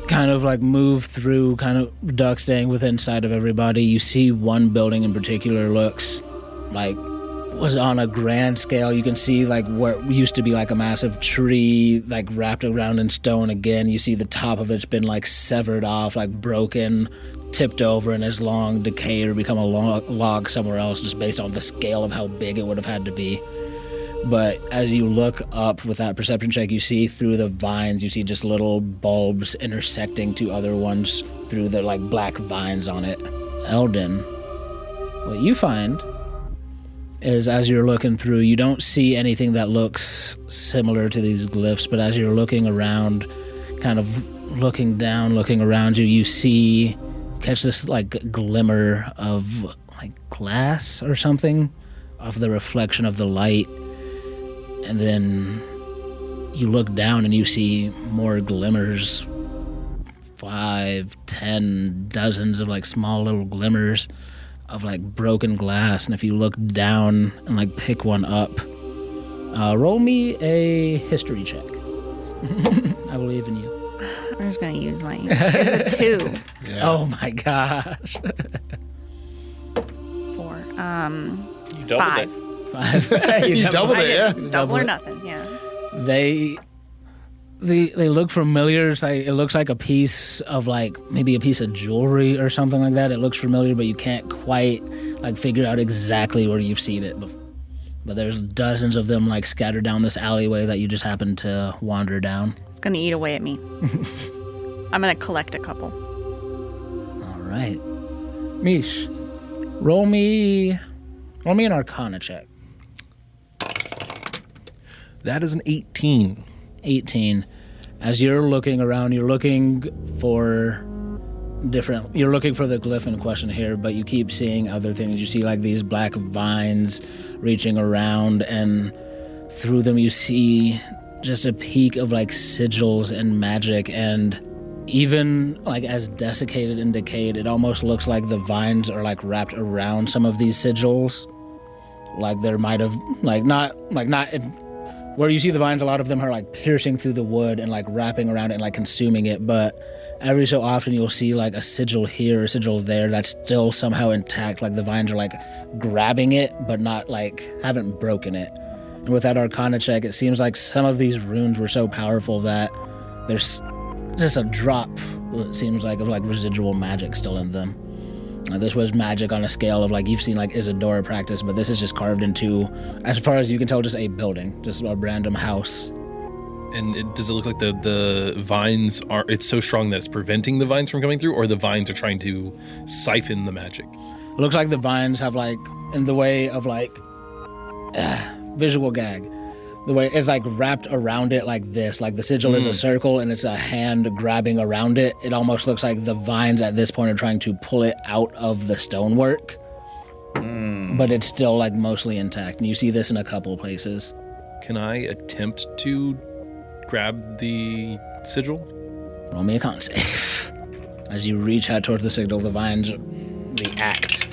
kind of like move through, kind of duck staying within sight of everybody. You see one building in particular looks like was on a grand scale. You can see like what used to be like a massive tree like wrapped around in stone again. You see the top of it's been like severed off, like broken, tipped over, and has long decayed or become a log somewhere else just based on the scale of how big it would have had to be. But as you look up with that perception check, you see through the vines, you see just little bulbs intersecting to other ones through the like black vines on it. Eldon, what you find is as you're looking through, you don't see anything that looks similar to these glyphs, but as you're looking around, kind of looking down, looking around you, you catch this like glimmer of like glass or something off the reflection of the light. And then you look down and you see more glimmers, 5, 10, dozens of like small little glimmers of like broken glass. And if you look down and like pick one up, roll me a history check. I believe in you. I'm just gonna use my. It's a 2. Yeah. Oh my gosh. 4. You doubled 5. it. 5. You doubled it, yeah. Double or nothing. Yeah. They look familiar. It looks like a piece of like maybe a piece of jewelry or something like that. It looks familiar, but you can't quite like figure out exactly where you've seen it. But there's dozens of them like scattered down this alleyway that you just happen to wander down. It's gonna eat away at me. I'm gonna collect a couple. All right, Mish, roll me an Arcana check. That is an 18. 18. As you're looking around, you're looking for the glyph in question here, but you keep seeing other things. You see like these black vines reaching around, and through them you see just a peak of like sigils and magic, and even like as desiccated and decayed, it almost looks like the vines are like wrapped around some of these sigils. Like there might have not where you see the vines, a lot of them are like piercing through the wood and like wrapping around it and like consuming it, but every so often you'll see like a sigil here, a sigil there that's still somehow intact, like the vines are like grabbing it but not like haven't broken it. And with that Arcana check, it seems like some of these runes were so powerful that there's just a drop, it seems like, of like residual magic still in them. This was magic on a scale of like you've seen like Isadora practice, but this is just carved into, as far as you can tell, just a building, just a random house. And does it look like the vines it's so strong that it's preventing the vines from coming through, or the vines are trying to siphon the magic? It looks like the vines have like, in the way of like, visual gag, the way it's like wrapped around it like this, like the sigil is a circle and it's a hand grabbing around it. It almost looks like the vines at this point are trying to pull it out of the stonework, but it's still like mostly intact. And you see this in a couple places. Can I attempt to grab the sigil? Roll me a con save. As you reach out towards the sigil, the vines react.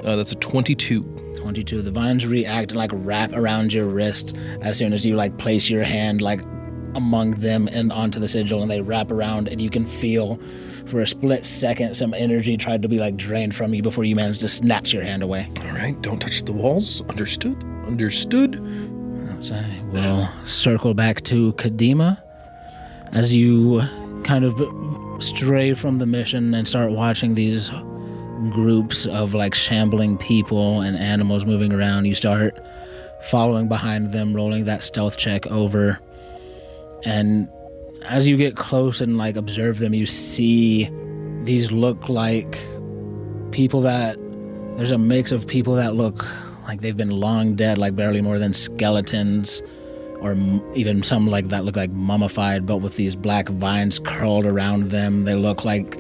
That's a 22. 22. The vines react and like wrap around your wrist as soon as you like place your hand like among them and onto the sigil, and they wrap around, and you can feel for a split second some energy tried to be like drained from you before you manage to snatch your hand away. All right, don't touch the walls. Understood. So we'll circle back to Kadima as you kind of stray from the mission and start watching these groups of like shambling people and animals moving around. You start following behind them, rolling that stealth check over, and as you get close and like observe them, you see these look like people that there's a mix of people that look like they've been long dead, like barely more than skeletons, or even some like that look like mummified, but with these black vines curled around them. They look like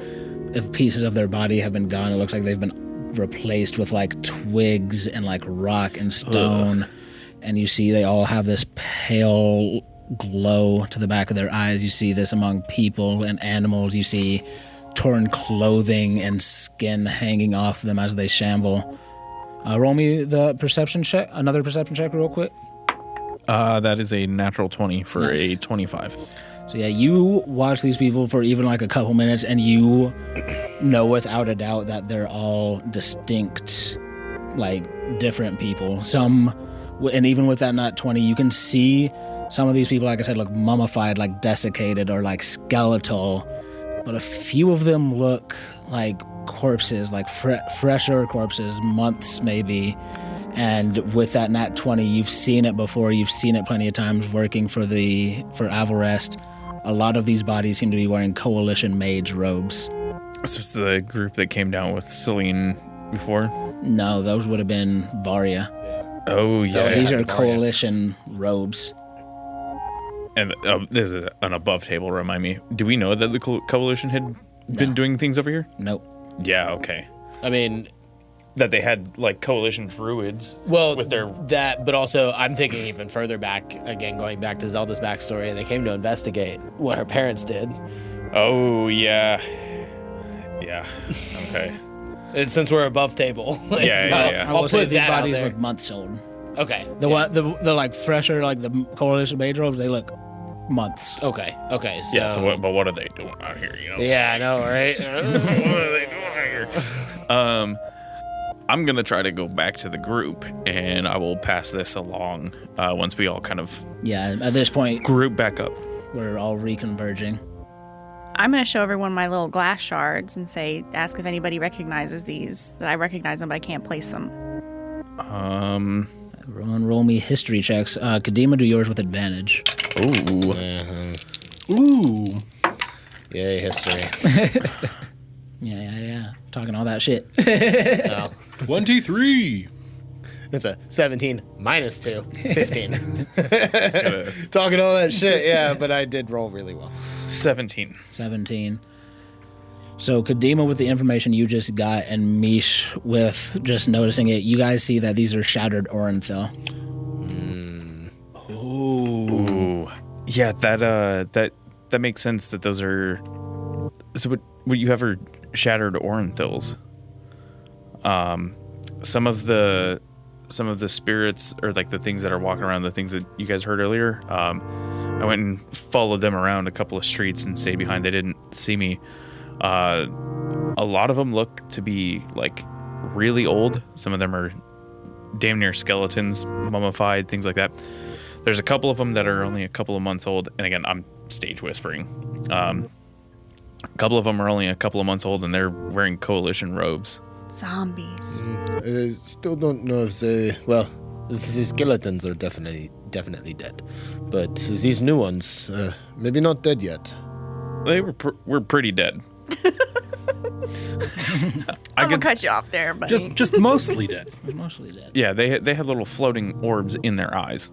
if pieces of their body have been gone, it looks like they've been replaced with like twigs and like rock and stone. And you see they all have this pale glow to the back of their eyes. You see this among people and animals. You see torn clothing and skin hanging off them as they shamble. Roll me the perception check, another perception check real quick. That is a natural 20 for a 25. So yeah, you watch these people for even like a couple minutes, and you know without a doubt that they're all distinct, like different people. Some, and even with that nat 20, you can see some of these people, like I said, look mummified, like desiccated or like skeletal, but a few of them look like corpses, like fresher corpses, months maybe. And with that nat 20, you've seen it before. You've seen it plenty of times working for Avalrest. A lot of these bodies seem to be wearing coalition mage robes. So it's the group that came down with Celine before? No, those would have been Varia. Oh, yeah. So these are coalition robes. And this is an above table, remind me. Do we know that the coalition had been doing things over here? Nope. Yeah, okay. I mean, that they had like coalition druids. Well, with their but also I'm thinking even further back, again going back to Zelda's backstory. They came to investigate what her parents did. Oh yeah. Okay. And since we're above table, yeah. I will say these bodies look months old. Okay. The like fresher, like the coalition mage robes, they look months. Okay. So, yeah. So what are they doing out here? You know. Yeah, I know, right? What are they doing out here? I'm gonna try to go back to the group, and I will pass this along once we all kind of at this point group back up. We're all reconverging. I'm going to show everyone my little glass shards and ask if anybody recognizes these, that I recognize them, but I can't place them. Everyone roll me history checks. Kadima, do yours with advantage. Ooh. Ooh. Yay, history. Yeah. Talking all that shit. 23. It's a 17 minus 2, 15. Talking all that shit, yeah, but I did roll really well. 17. So Kadima with the information you just got, and Mish with just noticing it, you guys see that these are shattered Orenthal. Ooh. Yeah, that makes sense that those are... So what you have are shattered Orenthals. Some of the spirits, or like the things that are walking around, the things that you guys heard earlier, I went and followed them around a couple of streets and stayed behind. They didn't see me. A lot of them look to be like really old. Some of them are damn near skeletons, mummified, things like that. There's a couple of them that are only a couple of months old. And again, I'm stage whispering. A couple of them are only a couple of months old, and they're wearing coalition robes. Zombies. I still don't know if the skeletons are definitely dead, but these new ones, maybe not dead yet. They were pretty dead. I'm gonna cut you off there, but Just mostly dead. Mostly dead. Yeah, they had little floating orbs in their eyes.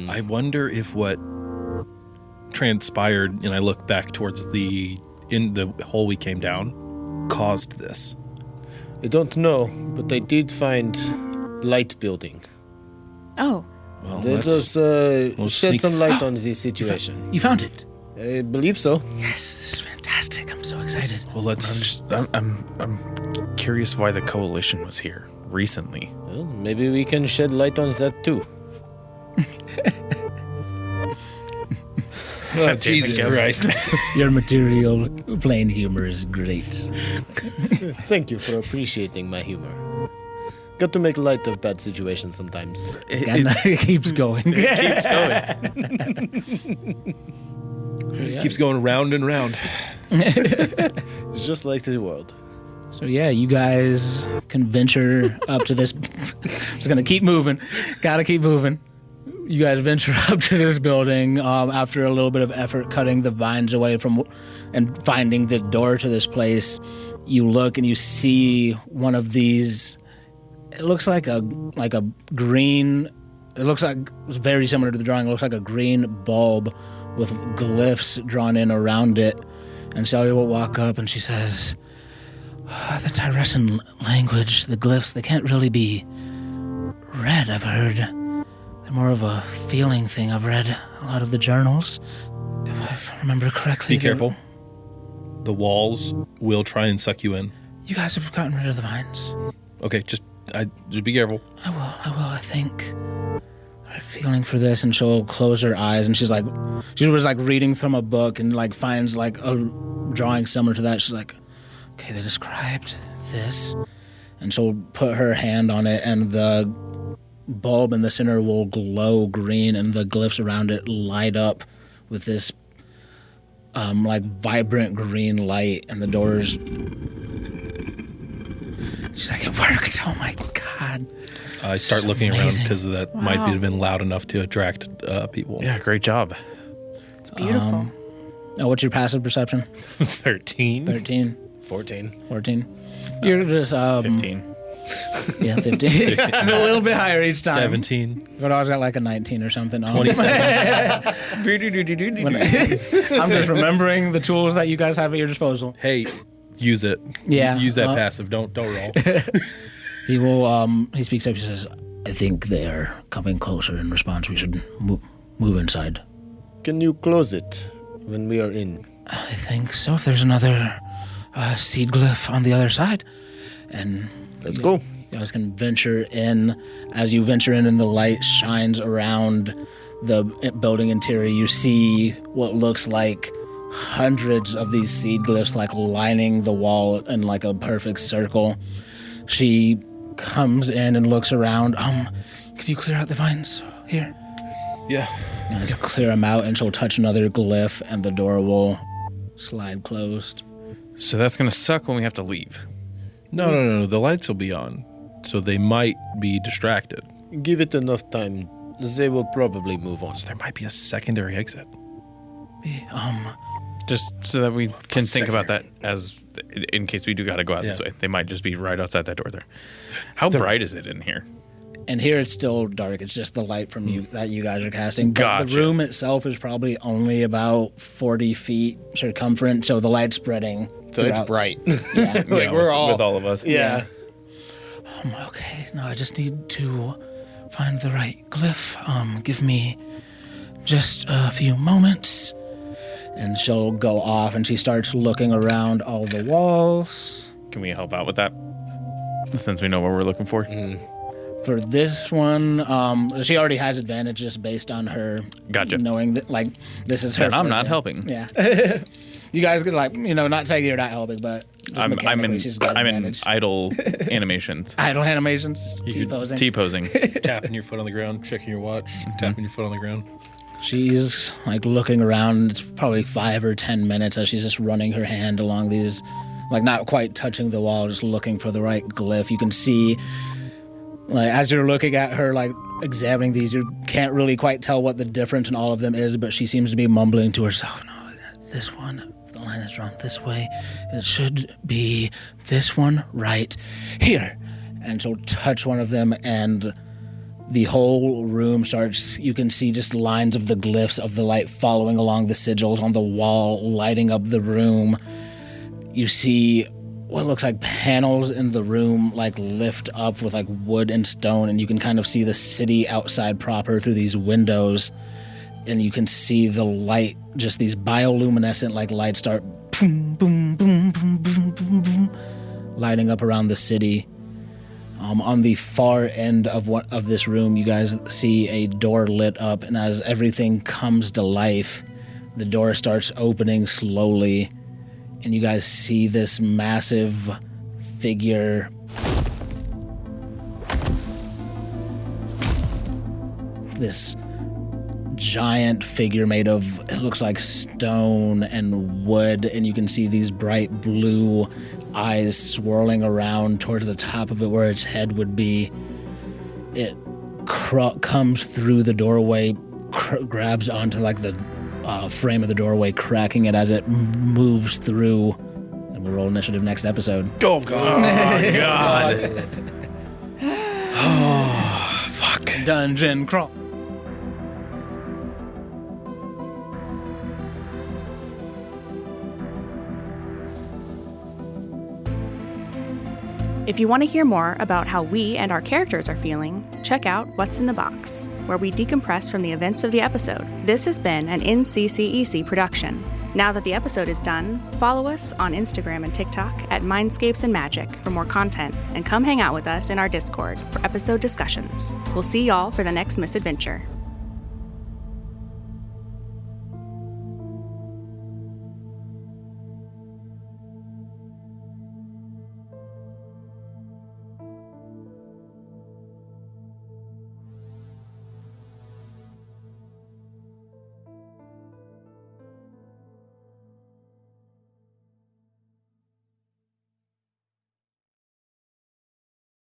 I wonder if what transpired, and I look back towards the hole we came down, caused this. I don't know, but I did find light building. oh, Well, Let us shed some light on this situation. You found it. I believe so. Yes, this is fantastic. I'm so excited. well, let's. I'm curious why the coalition was here recently. Well, maybe we can shed light on that too. Oh, Jesus Christ! Your material plain humor is great. Thank you for appreciating my humor. Got to make light of bad situations sometimes. It keeps going. Keeps going. Keeps going round and round. It's just like the world. So yeah, you guys can venture up to this. Just gonna keep moving. Gotta keep moving. You guys venture up to this building after a little bit of effort cutting the vines away from and finding the door to this place. You look and you see one of these. It looks like a green. It looks like it's very similar to the drawing. It looks like a green bulb with glyphs drawn in around it. And Celia will walk up and she says, the Tyressen language, the glyphs, they can't really be read, I've heard. They're more of a feeling thing. I've read a lot of the journals, if I remember correctly. Be careful. The walls will try and suck you in. You guys have gotten rid of the vines. Okay, just be careful. I will, I think. I have a feeling for this, and she'll close her eyes, and she was like reading from a book and like finds like a drawing similar to that. She's like, okay, they described this. And she'll put her hand on it, and the bulb in the center will glow green, and the glyphs around it light up with this like vibrant green light, and the doors. She's like, it worked. Oh my God. I start looking around because that might Wow. have been loud enough to attract people. Yeah, great job. It's beautiful. What's your passive perception? 13. 13, 14. 14. You're just 15. Yeah, 15. It's a little bit higher each time. 17. But I was at like a 19 or something. 27. I'm just remembering the tools that you guys have at your disposal. Hey, use it. Yeah. Use that passive. Don't roll. He will. He speaks up. He says, "I think they are coming closer. In response, we should move inside." Can you close it when we are in? I think so. If there's another seed glyph on the other side, and Let's go. you guys can venture in. As you venture in, and the light shines around the building interior, you see what looks like hundreds of these seed glyphs, like lining the wall in like a perfect circle. She comes in and looks around. Could you clear out the vines here? Yeah. And just clear them out, and she'll touch another glyph, and the door will slide closed. So that's going to suck when we have to leave. No. The lights will be on, so they might be distracted. Give it enough time. They will probably move on. So there might be a secondary exit. Just so that we can think about that as in case we do got to go out this Yeah. way. They might just be right outside that door there. How bright is it in here? And here it's still dark. It's just the light from you that you guys are casting. But Gotcha. the room itself is probably only about 40 feet circumference, so the light's spreading. So it's throughout. bright. Yeah. Like Yeah, we're all. with all of us. Yeah. Okay, no, I just need to find the right glyph. Give me just a few moments. And she'll go off, and she starts looking around all the walls. Can we help out with that? Since we know what we're looking for. For this one, she already has advantage just based on her Gotcha. knowing that, like, this is her. And I'm first not one. helping. Yeah. You guys could, like, not say you're not helping, but just mechanically she's got I'm in advantage. idle animations. Idle animations, just T-posing. T-posing. Tapping your foot on the ground, checking your watch, tapping your foot on the ground. She's like looking around. It's probably 5 or 10 minutes as she's just running her hand along these, like not quite touching the wall, just looking for the right glyph. You can see, like as you're looking at her, like examining these, you can't really quite tell what the difference in all of them is, but she seems to be mumbling to herself, "No, this one, the line is drawn this way. It should be this one right here." And she'll touch one of them, and the whole room starts, you can see just lines of the glyphs of the light following along the sigils on the wall, lighting up the room. You see what looks like panels in the room, like lift up with like wood and stone, and you can kind of see the city outside proper through these windows. And you can see the light, just these bioluminescent like lights start boom, boom, boom, boom, boom, boom, boom, lighting up around the city. On the far end of this room, you guys see a door lit up, and as everything comes to life, the door starts opening slowly, and you guys see this massive figure. This giant figure made of, it looks like stone and wood, and you can see these bright blue eyes swirling around towards the top of it where its head would be. It comes through the doorway, grabs onto like the frame of the doorway, cracking it as it moves through. And we'll roll initiative next episode. Oh, God. Oh, God. Oh, fuck. Dungeon crawl. If you want to hear more about how we and our characters are feeling, check out What's in the Box, where we decompress from the events of the episode. This has been an NCCEC production. Now that the episode is done, follow us on Instagram and TikTok at Mindscapes and Magic for more content, and come hang out with us in our Discord for episode discussions. We'll see y'all for the next misadventure.